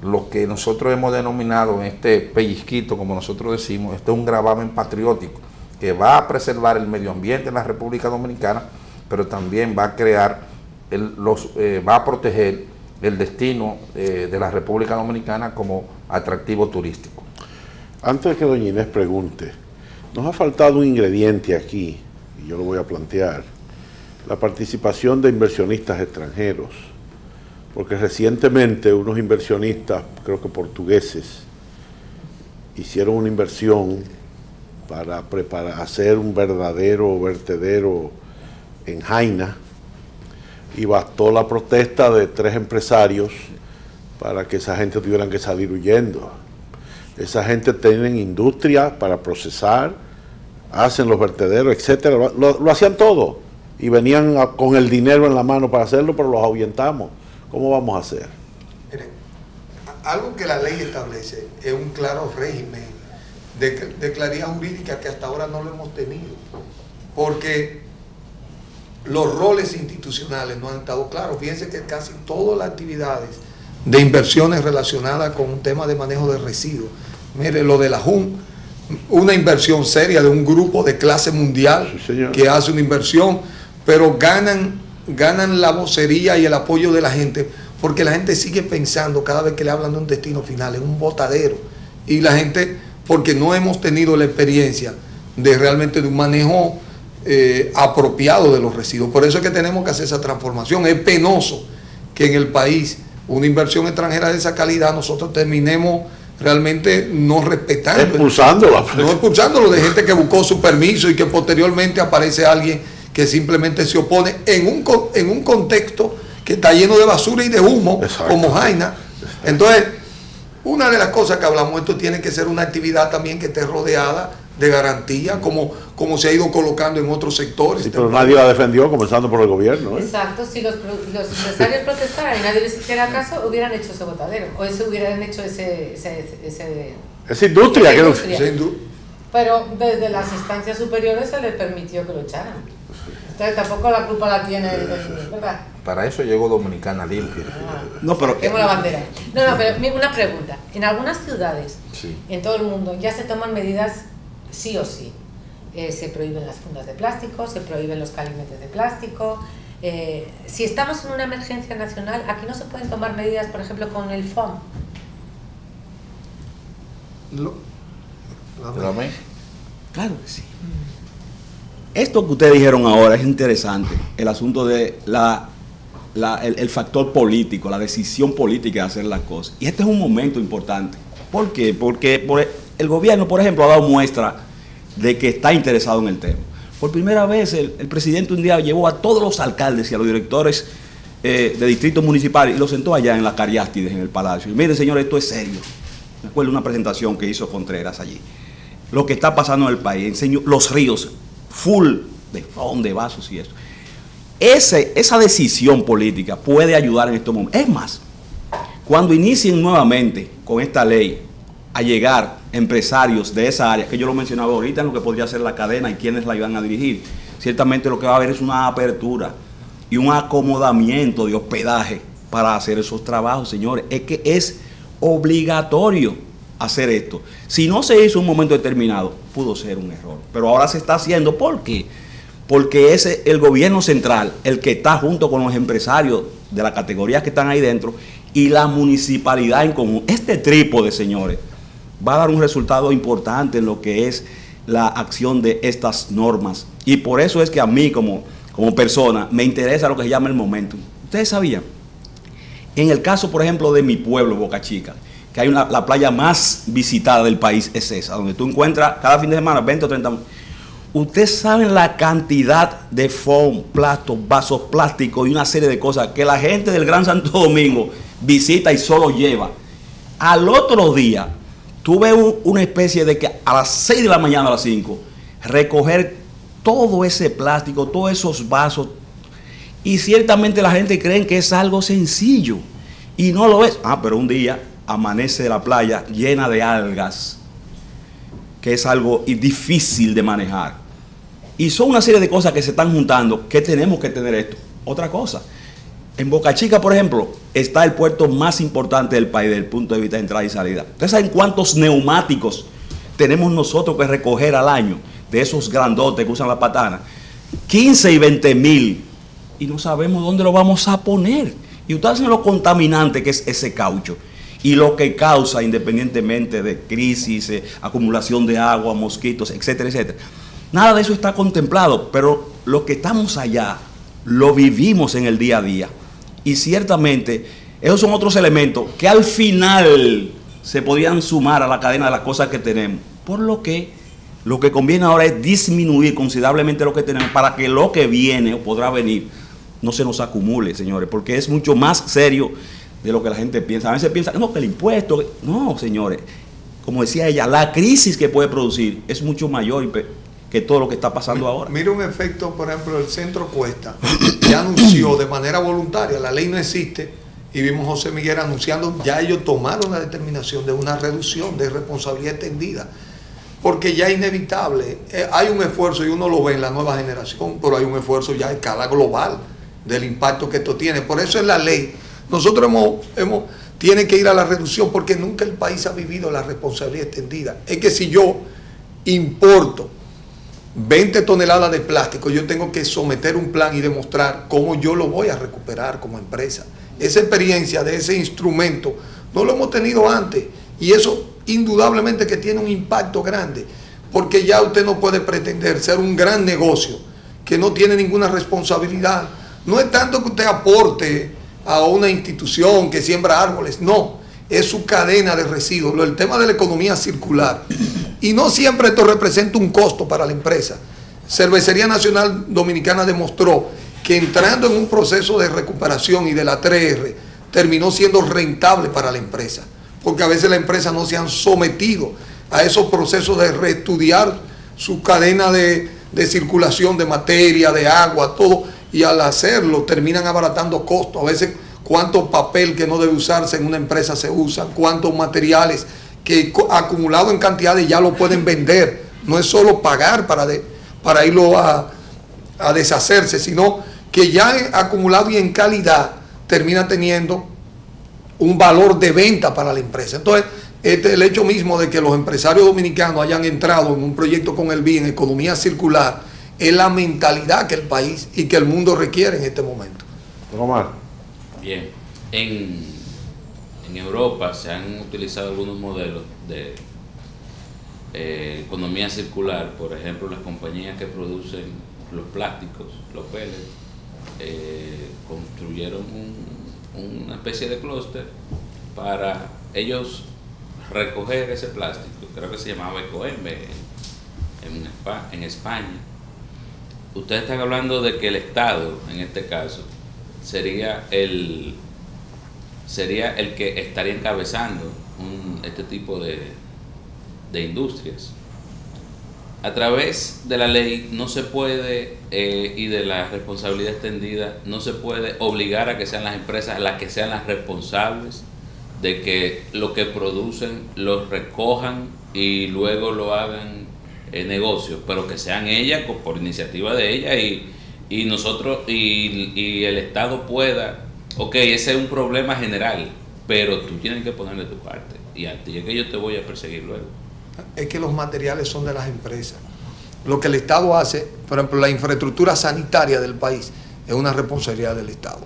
lo que nosotros hemos denominado en este pellizquito, como nosotros decimos, esto es un gravamen patriótico que va a preservar el medio ambiente en la República Dominicana, pero también va a crear, va a proteger el destino de la República Dominicana como atractivo turístico. Antes de que doña Inés pregunte, nos ha faltado un ingrediente aquí, y yo lo voy a plantear, la participación de inversionistas extranjeros, porque recientemente unos inversionistas, creo que portugueses, hicieron una inversión para hacer un verdadero vertedero en Jaina, y bastó la protesta de 3 empresarios para que esa gente tuvieran que salir huyendo. Esa gente tienen industria para procesar, hacen los vertederos, etcétera, lo hacían todo, y venían con el dinero en la mano para hacerlo, pero los ahuyentamos. ¿Cómo vamos a hacer? Miren, algo que la ley establece es un claro régimen de claridad jurídica que hasta ahora no lo hemos tenido, porque los roles institucionales no han estado claros. Fíjense que casi todas las actividades de inversiones relacionadas con un tema de manejo de residuos, mire, lo de la JUM, una inversión seria de un grupo de clase mundial, sí, que hace una inversión, pero ganan la vocería y el apoyo de la gente, porque la gente sigue pensando cada vez que le hablan de un destino final, en un botadero, y la gente, porque no hemos tenido la experiencia de realmente de un manejo apropiado de los residuos. Por eso es que tenemos que hacer esa transformación. Es penoso que en el país una inversión extranjera de esa calidad nosotros terminemos realmente no respetando, expulsándolo de gente que buscó su permiso y que posteriormente aparece alguien que simplemente se opone en un contexto que está lleno de basura y de humo, Exacto. como Jaina. Entonces, una de las cosas que hablamos, esto tiene que ser una actividad también que esté rodeada de garantía, como se ha ido colocando en otros sectores. Sí, pero nadie la defendió, comenzando por el gobierno. Exacto, si los empresarios protestaran y nadie les hiciera caso, hubieran hecho ese botadero, o hubieran hecho Es industria. esa Que industria. Pero desde las instancias superiores se les permitió que lo echaran. Entonces tampoco la culpa la tiene ¿verdad? Para eso llegó Dominicana Limpia. No, pero Tengo la bandera. No, pero una pregunta. En algunas ciudades, Sí. en todo el mundo, ya se toman medidas sí o sí. Se prohíben las fundas de plástico, se prohíben los calimentos de plástico. Si estamos en una emergencia nacional, aquí no se pueden tomar medidas, por ejemplo, con el foam. claro que sí. Esto que ustedes dijeron ahora es interesante, el asunto de el factor político, la decisión política de hacer las cosas. Y este es un momento importante. ¿Por qué? Porque el gobierno, por ejemplo, ha dado muestra de que está interesado en el tema. Por primera vez el presidente un día llevó a todos los alcaldes y a los directores de distritos municipales y los sentó allá en la Cariástides, en el Palacio. Y miren, señores, esto es serio. Me acuerdo de una presentación que hizo Contreras allí. Lo que está pasando en el país, enseñó los ríos full de fondo, de vasos y eso. Esa decisión política puede ayudar en estos momentos. Es más, cuando inicien nuevamente con esta ley a llegar empresarios de esa área, que yo lo mencionaba ahorita en lo que podría ser la cadena y quienes la iban a dirigir, ciertamente lo que va a haber es una apertura y un acomodamiento de hospedaje para hacer esos trabajos, señores. Es que es obligatorio hacer esto. Si no se hizo en un momento determinado, pudo ser un error. Pero ahora se está haciendo. ¿Por qué? Porque es el gobierno central el que está junto con los empresarios de las categorías que están ahí dentro y la municipalidad en común. Este trípode, señores, va a dar un resultado importante en lo que es la acción de estas normas. Y por eso es que a mí como persona me interesa lo que se llama el momentum. Ustedes sabían, en el caso, por ejemplo, de mi pueblo, Boca Chica, que hay la playa más visitada del país es esa, donde tú encuentras cada fin de semana 20 o 30. Ustedes saben la cantidad de foam, plastos, vasos plásticos y una serie de cosas que la gente del Gran Santo Domingo visita y solo lleva. Al otro día, tú ves una especie de que a las 6 de la mañana, a las 5, recoger todo ese plástico, todos esos vasos, y ciertamente la gente cree que es algo sencillo, y no lo es. Pero un día amanece la playa llena de algas, que es algo difícil de manejar. Y son una serie de cosas que se están juntando, que tenemos que tener esto. Otra cosa, en Boca Chica, por ejemplo, está el puerto más importante del país desde el punto de vista de entrada y salida. ¿Ustedes saben cuántos neumáticos tenemos nosotros que recoger al año de esos grandotes que usan la patana? 15 y 20 mil. Y no sabemos dónde lo vamos a poner. Y ustedes saben lo contaminante que es ese caucho y lo que causa, independientemente de crisis, acumulación de agua, mosquitos, etcétera, etcétera. Nada de eso está contemplado, pero los que estamos allá lo vivimos en el día a día. Y ciertamente esos son otros elementos que al final se podrían sumar a la cadena de las cosas que tenemos. Por lo que conviene ahora es disminuir considerablemente lo que tenemos para que lo que viene o podrá venir no se nos acumule, señores, porque es mucho más serio de lo que la gente piensa. A veces piensa, no, que el impuesto. No, señores, como decía ella, la crisis que puede producir es mucho mayor que todo lo que está pasando ahora. Mira un efecto, por ejemplo, el Centro Cuesta ya anunció de manera voluntaria, la ley no existe, y vimos a José Miguel anunciando, ya ellos tomaron la determinación de una reducción de responsabilidad extendida, porque ya es inevitable. Hay un esfuerzo, y uno lo ve en la nueva generación, pero hay un esfuerzo ya a escala global del impacto que esto tiene. Por eso es la ley. Nosotros tiene que ir a la reducción, porque nunca el país ha vivido la responsabilidad extendida. Es que si yo importo 20 toneladas de plástico, yo tengo que someter un plan y demostrar cómo yo lo voy a recuperar como empresa. Esa experiencia de ese instrumento no lo hemos tenido antes, y eso indudablemente que tiene un impacto grande, porque ya usted no puede pretender ser un gran negocio que no tiene ninguna responsabilidad. No es tanto que usted aporte a una institución que siembra árboles, no, es su cadena de residuos, el tema de la economía circular. Y no siempre esto representa un costo para la empresa. Cervecería Nacional Dominicana demostró que entrando en un proceso de recuperación y de la 3R, terminó siendo rentable para la empresa, porque a veces las empresas no se han sometido a esos procesos de reestudiar su cadena de circulación de materia, de agua, todo, y al hacerlo terminan abaratando costos. A veces cuánto papel que no debe usarse en una empresa se usa, cuántos materiales que acumulado en cantidades ya lo pueden vender. No es solo pagar para irlo a deshacerse, sino que ya acumulado y en calidad termina teniendo un valor de venta para la empresa. Entonces, el hecho mismo de que los empresarios dominicanos hayan entrado en un proyecto con el BID en economía circular es la mentalidad que el país y que el mundo requiere en este momento. Omar. Bien, en Europa se han utilizado algunos modelos de economía circular. Por ejemplo, las compañías que producen los plásticos, los pellets, construyeron una especie de clúster para ellos recoger ese plástico. Creo que se llamaba Ecoembe en España. Ustedes están hablando de que el Estado, en este caso, sería el que estaría encabezando este tipo de industrias. A través de la ley no se puede, y de la responsabilidad extendida, no se puede obligar a que sean las empresas las que sean las responsables de que lo que producen lo recojan y luego lo hagan negocio, pero que sean ellas por iniciativa de ellas y nosotros y el Estado pueda, ok, ese es un problema general, pero tú tienes que ponerle tu parte y a ti es que yo te voy a perseguir luego. Es que los materiales son de las empresas. Lo que el Estado hace, por ejemplo, la infraestructura sanitaria del país es una responsabilidad del Estado.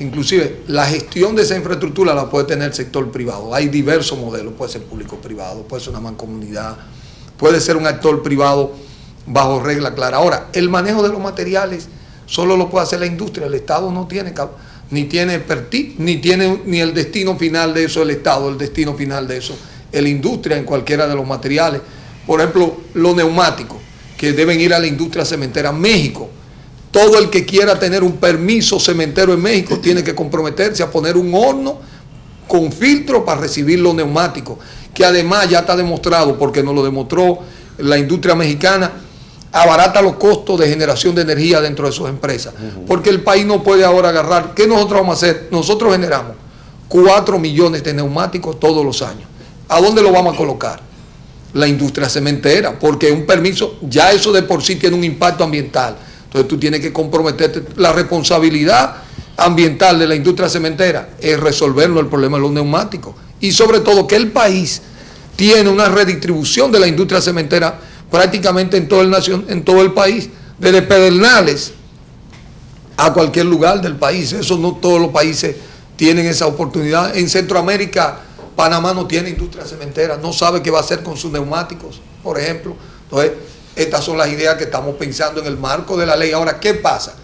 Inclusive la gestión de esa infraestructura la puede tener el sector privado. Hay diversos modelos, puede ser público-privado, puede ser una mancomunidad, puede ser un actor privado bajo regla clara. Ahora, el manejo de los materiales solo lo puede hacer la industria. El Estado no tiene ni el destino final de eso el Estado, el destino final de eso la industria en cualquiera de los materiales. Por ejemplo, los neumáticos que deben ir a la industria cementera. México, todo el que quiera tener un permiso cementero en México tiene que comprometerse a poner un horno con filtro para recibir los neumáticos, que además ya está demostrado, porque nos lo demostró la industria mexicana, abarata los costos de generación de energía dentro de sus empresas. Porque el país no puede ahora agarrar. ¿Qué nosotros vamos a hacer? Nosotros generamos 4 millones de neumáticos todos los años. ¿A dónde lo vamos a colocar? La industria cementera, porque un permiso, ya eso de por sí tiene un impacto ambiental. Entonces tú tienes que comprometerte. La responsabilidad ambiental de la industria cementera es resolverlo el problema de los neumáticos. Y sobre todo que el país tiene una redistribución de la industria cementera prácticamente en todo el país, desde Pedernales a cualquier lugar del país. Eso no todos los países tienen esa oportunidad. En Centroamérica, Panamá no tiene industria cementera, no sabe qué va a hacer con sus neumáticos, por ejemplo. Entonces, estas son las ideas que estamos pensando en el marco de la ley. Ahora, ¿qué pasa?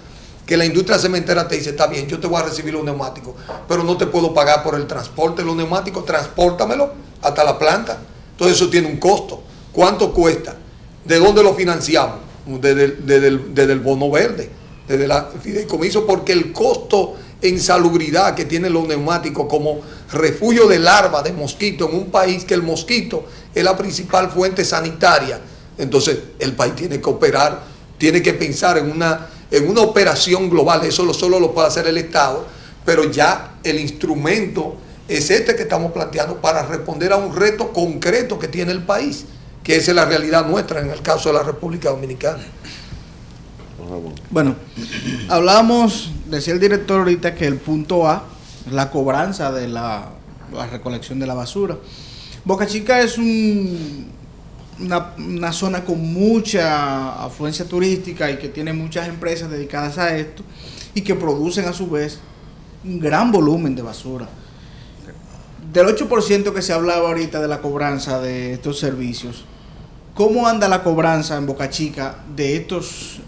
Que la industria cementera te dice, está bien, yo te voy a recibir los neumáticos, pero no te puedo pagar por el transporte de los neumáticos, transpórtamelo hasta la planta. Entonces eso tiene un costo. ¿Cuánto cuesta? ¿De dónde lo financiamos? Desde el bono verde, desde la fideicomiso, porque el costo en salubridad que tienen los neumáticos como refugio de larvas de mosquito en un país que el mosquito es la principal fuente sanitaria. Entonces el país tiene que operar, tiene que pensar en una operación global. Eso solo lo puede hacer el Estado, pero ya el instrumento es este que estamos planteando para responder a un reto concreto que tiene el país, que esa es la realidad nuestra en el caso de la República Dominicana. Bueno, hablamos, decía el director ahorita que el punto A es la cobranza de la recolección de la basura. Boca Chica es una zona con mucha afluencia turística y que tiene muchas empresas dedicadas a esto y que producen a su vez un gran volumen de basura. Del 8% que se hablaba ahorita de la cobranza de estos servicios, ¿cómo anda la cobranza en Boca Chica de estos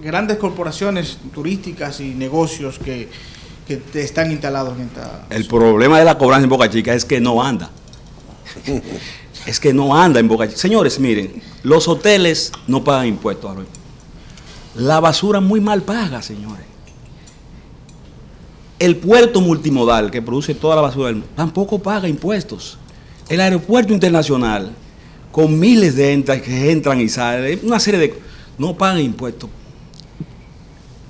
grandes corporaciones turísticas y negocios que están instalados en esta... El problema de la cobranza en Boca Chica es que no anda. Es que no anda en Boca Chica. Señores, miren, los hoteles no pagan impuestos ahora. La basura muy mal paga, señores. El puerto multimodal que produce toda la basura del mundo tampoco paga impuestos. El aeropuerto internacional, con miles de que entran y salen, una serie de... no pagan impuestos.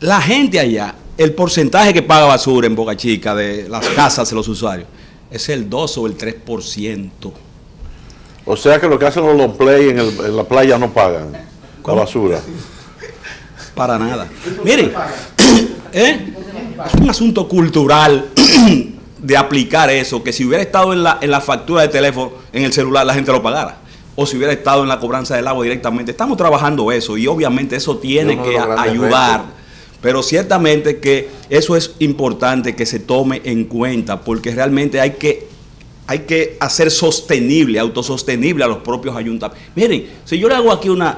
La gente allá, el porcentaje que paga basura en Boca Chica de las casas de los usuarios, es el 2 o el 3%. O sea que lo que hacen los long play en la playa no pagan la basura. Para nada. Miren, es un asunto cultural de aplicar eso, que si hubiera estado en la factura de teléfono, en el celular, la gente lo pagara. O si hubiera estado en la cobranza del agua directamente. Estamos trabajando eso y obviamente eso tiene que ayudar. Pero ciertamente que eso es importante que se tome en cuenta, porque realmente hay que hacer sostenible, autosostenible a los propios ayuntamientos. Miren, si yo le hago aquí una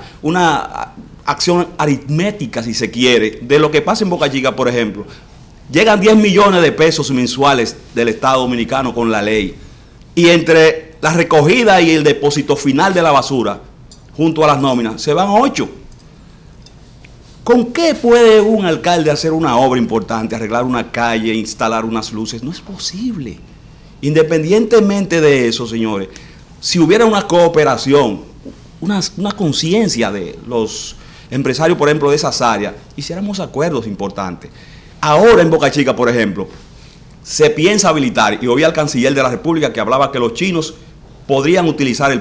acción aritmética, si se quiere, de lo que pasa en Boca Chica, por ejemplo, llegan 10 millones de pesos mensuales del Estado Dominicano con la ley, y entre la recogida y el depósito final de la basura, junto a las nóminas, se van 8. ¿Con qué puede un alcalde hacer una obra importante, arreglar una calle, instalar unas luces? No es posible. Independientemente de eso, señores, si hubiera una cooperación, una conciencia de los empresarios, por ejemplo, de esas áreas, hiciéramos acuerdos importantes. Ahora en Boca Chica, por ejemplo, se piensa habilitar, y oí al canciller de la República que hablaba que los chinos podrían utilizar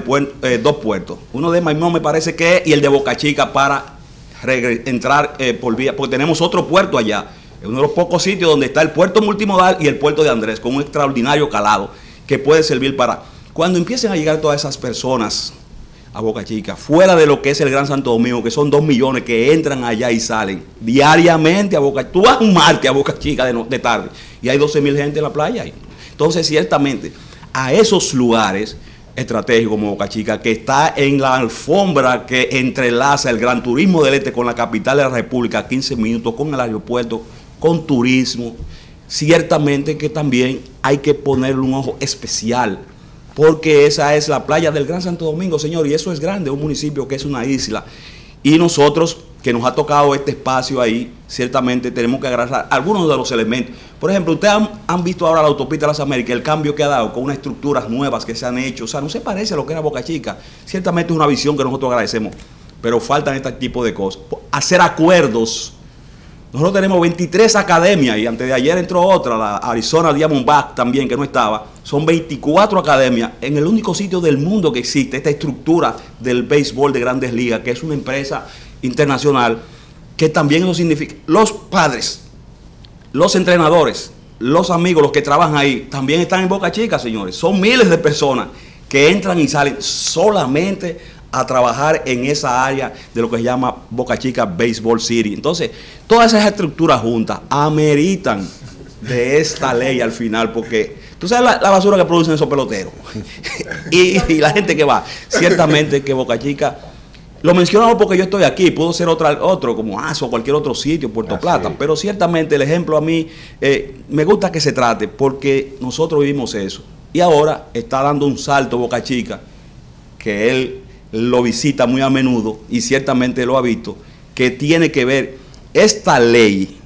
dos puertos, uno de Maimón me parece que es, y el de Boca Chica para entrar por vía, porque tenemos otro puerto allá, es uno de los pocos sitios donde está el puerto multimodal y el puerto de Andrés, con un extraordinario calado que puede servir para, cuando empiecen a llegar todas esas personas a Boca Chica, fuera de lo que es el Gran Santo Domingo, que son 2 millones que entran allá y salen diariamente a Boca Chica. Tú vas un martes a Boca Chica de tarde y hay 12,000 gente en la playa. Entonces, ciertamente, a esos lugares estratégicos como Boca Chica, que está en la alfombra que entrelaza el Gran Turismo del Este con la capital de la República, 15 minutos, con el aeropuerto, con turismo, ciertamente que también hay que ponerle un ojo especial, porque esa es la playa del Gran Santo Domingo, señor, y eso es grande, un municipio que es una isla, y nosotros, que nos ha tocado este espacio ahí, ciertamente tenemos que agarrar algunos de los elementos. Por ejemplo, ustedes han visto ahora la autopista de las Américas, el cambio que ha dado con unas estructuras nuevas que se han hecho, o sea, no se parece a lo que era Boca Chica, ciertamente es una visión que nosotros agradecemos, pero faltan este tipo de cosas, hacer acuerdos. Nosotros tenemos 23 academias y antes de ayer entró otra, la Arizona Diamondback también, que no estaba. Son 24 academias en el único sitio del mundo que existe esta estructura del béisbol de Grandes Ligas, que es una empresa internacional, que también eso significa, los padres, los entrenadores, los amigos, los que trabajan ahí, también están en Boca Chica, señores. Son miles de personas que entran y salen solamente a trabajar en esa área de lo que se llama Boca Chica Baseball City. Entonces, todas esas estructuras juntas ameritan de esta ley al final, porque tú sabes la basura que producen esos peloteros y la gente que va. Ciertamente que Boca Chica, lo mencionamos porque yo estoy aquí, pudo ser otro como Aso o cualquier otro sitio, Puerto Plata, pero ciertamente el ejemplo a mí me gusta que se trate, porque nosotros vivimos eso. Y ahora está dando un salto Boca Chica, que él lo visita muy a menudo y ciertamente lo ha visto, que tiene que ver esta ley,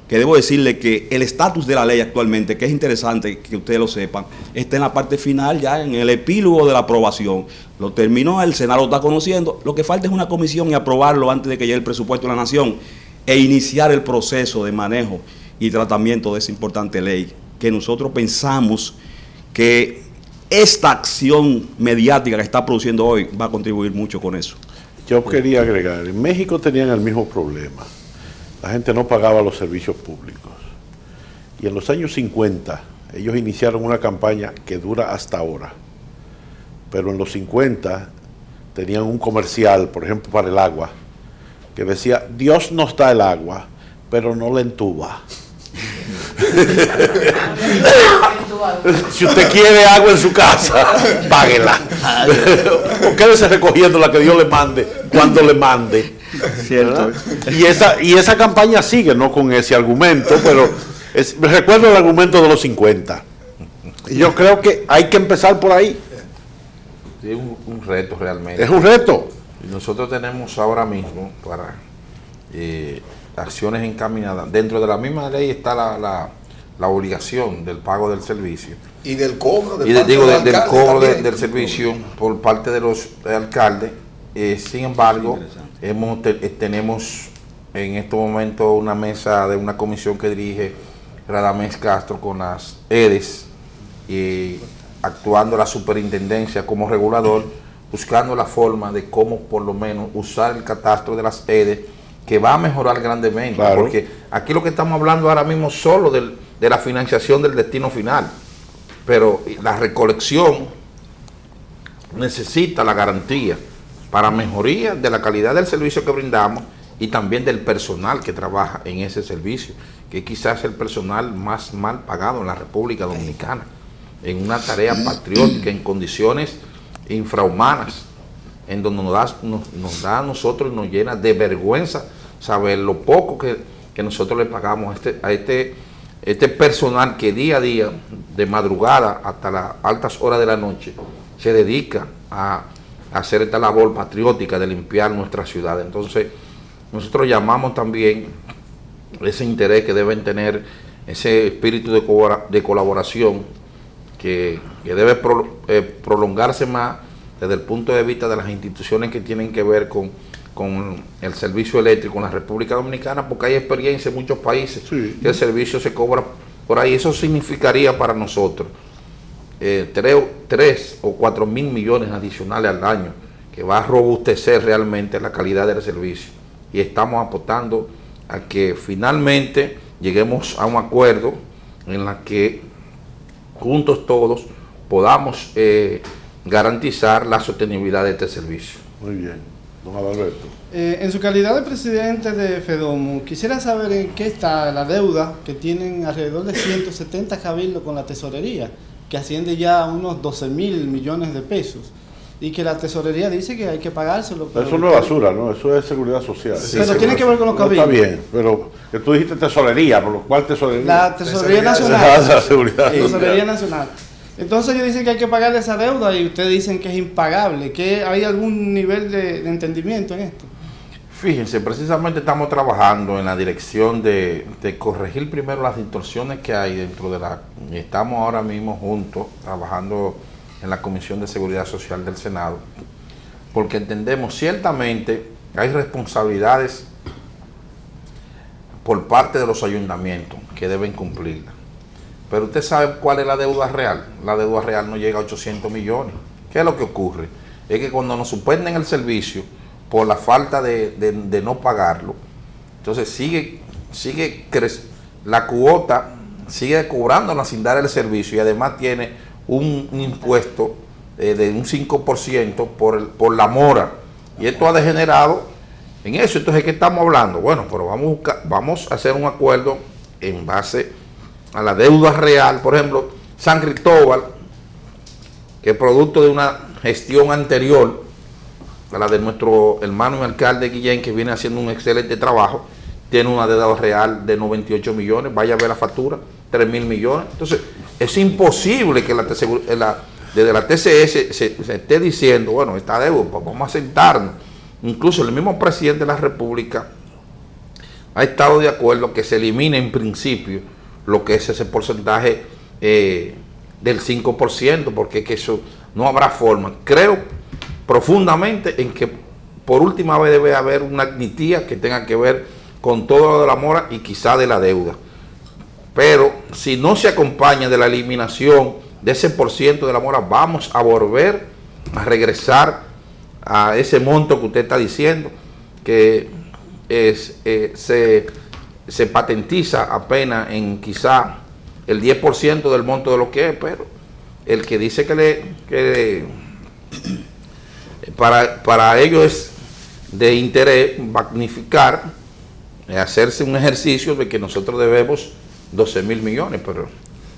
que debo decirle que el estatus de la ley actualmente, que es interesante que ustedes lo sepan, está en la parte final, ya en el epílogo de la aprobación. Lo terminó, el Senado lo está conociendo, lo que falta es una comisión y aprobarlo antes de que llegue el presupuesto de la Nación e iniciar el proceso de manejo y tratamiento de esa importante ley, que nosotros pensamos que esta acción mediática que está produciendo hoy va a contribuir mucho con eso. Yo quería agregar, en México tenían el mismo problema. La gente no pagaba los servicios públicos. Y en los años 50, ellos iniciaron una campaña que dura hasta ahora. Pero en los 50 tenían un comercial, por ejemplo, para el agua, que decía, Dios nos da el agua, pero no la entuba. Si usted quiere agua en su casa, páguela. O quédese recogiendo la que Dios le mande, cuando le mande. Cierto. Y esa campaña sigue, no con ese argumento, pero recuerdo el argumento de los 50. Y yo creo que hay que empezar por ahí. Sí, es un reto realmente. Es un reto. Y nosotros tenemos ahora mismo, para acciones encaminadas. Dentro de la misma ley está la obligación del pago del servicio. Y del cobro del cobro del servicio por parte de los alcaldes. Sin embargo, tenemos en este momento una mesa de una comisión que dirige Radamés Castro con las EDES y actuando la superintendencia como regulador, buscando la forma de cómo por lo menos usar el catastro de las EDES, que va a mejorar grandemente, claro. Porque aquí lo que estamos hablando ahora mismo solo de la financiación del destino final, pero la recolección necesita la garantía para mejoría de la calidad del servicio que brindamos y también del personal que trabaja en ese servicio, que quizás es el personal más mal pagado en la República Dominicana, en una tarea patriótica, en condiciones infrahumanas, en donde nos da a nosotros y nos llena de vergüenza saber lo poco que nosotros le pagamos a este personal que día a día, de madrugada hasta las altas horas de la noche, se dedica a hacer esta labor patriótica de limpiar nuestra ciudad. Entonces, nosotros llamamos también ese interés que deben tener, ese espíritu de colaboración que debe prolongarse más desde el punto de vista de las instituciones que tienen que ver con el servicio eléctrico en la República Dominicana, porque hay experiencia en muchos países que el servicio se cobra por ahí. Eso significaría para nosotros 3 o 4 mil millones adicionales al año, que va a robustecer realmente la calidad del servicio. Y estamos apostando a que finalmente lleguemos a un acuerdo en la que juntos todos podamos garantizar la sostenibilidad de este servicio. Muy bien, don Adalberto. En su calidad de presidente de FEDOMO, quisiera saber en qué está la deuda que tienen alrededor de 170 cabildos con la tesorería, que asciende ya a unos 12 mil millones de pesos, y que la tesorería dice que hay que pagárselo. Eso no es basura, ¿no? Eso es seguridad social. Sí, pero tiene que ver con los cabildos. Está bien, pero que tú dijiste tesorería, por lo cual tesorería. La tesorería nacional. La seguridad. Tesorería nacional. Entonces ellos dicen que hay que pagarle esa deuda y ustedes dicen que es impagable. ¿Que hay algún nivel de entendimiento en esto? Fíjense, precisamente estamos trabajando en la dirección de corregir primero las distorsiones que hay dentro de la... Estamos ahora mismo juntos trabajando en la Comisión de Seguridad Social del Senado, porque entendemos ciertamente que hay responsabilidades por parte de los ayuntamientos que deben cumplirla. Pero usted sabe cuál es la deuda real. La deuda real no llega a 800 millones. ¿Qué es lo que ocurre? Es que cuando nos suspenden el servicio por la falta de no pagarlo, entonces la cuota sigue cobrándola sin dar el servicio, y además tiene un impuesto de un 5% por la mora, y esto ha degenerado en eso. Entonces, ¿qué estamos hablando? Bueno, pero vamos a hacer un acuerdo en base a la deuda real. Por ejemplo, San Cristóbal, que es producto de una gestión anterior a la de nuestro hermano y alcalde Guillén, que viene haciendo un excelente trabajo, tiene una deuda real de 98 millones, vaya a ver la factura, 3 mil millones. Entonces, es imposible que desde la TCS se esté diciendo, bueno, esta deuda, pues vamos a sentarnos. Incluso el mismo presidente de la República ha estado de acuerdo que se elimine en principio lo que es ese porcentaje del 5%, porque es que eso no habrá forma. Creo profundamente en que por última vez debe haber una amnistía que tenga que ver con todo lo de la mora y quizá de la deuda. Pero si no se acompaña de la eliminación de ese % de la mora, vamos a volver a regresar a ese monto que usted está diciendo, que se patentiza apenas en quizá el 10% del monto de lo que es, pero el que dice que para ellos es de interés magnificar, hacerse un ejercicio de que nosotros debemos 12 mil millones,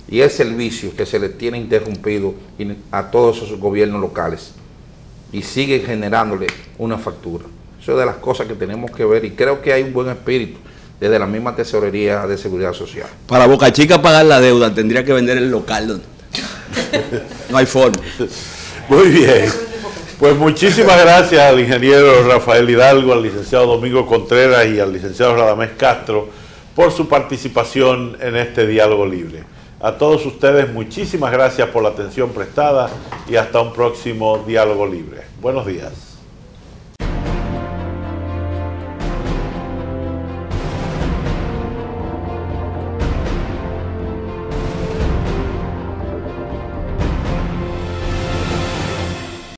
y el servicio que se le tiene interrumpido a todos esos gobiernos locales y sigue generándole una factura. Eso es de las cosas que tenemos que ver, y creo que hay un buen espíritu desde la misma Tesorería de Seguridad Social. Para Boca Chica pagar la deuda tendría que vender el local. No hay forma. Muy bien. Pues muchísimas gracias al ingeniero Rafael Hidalgo, al licenciado Domingo Contreras y al licenciado Radamés Castro por su participación en este diálogo libre. A todos ustedes muchísimas gracias por la atención prestada y hasta un próximo diálogo libre. Buenos días.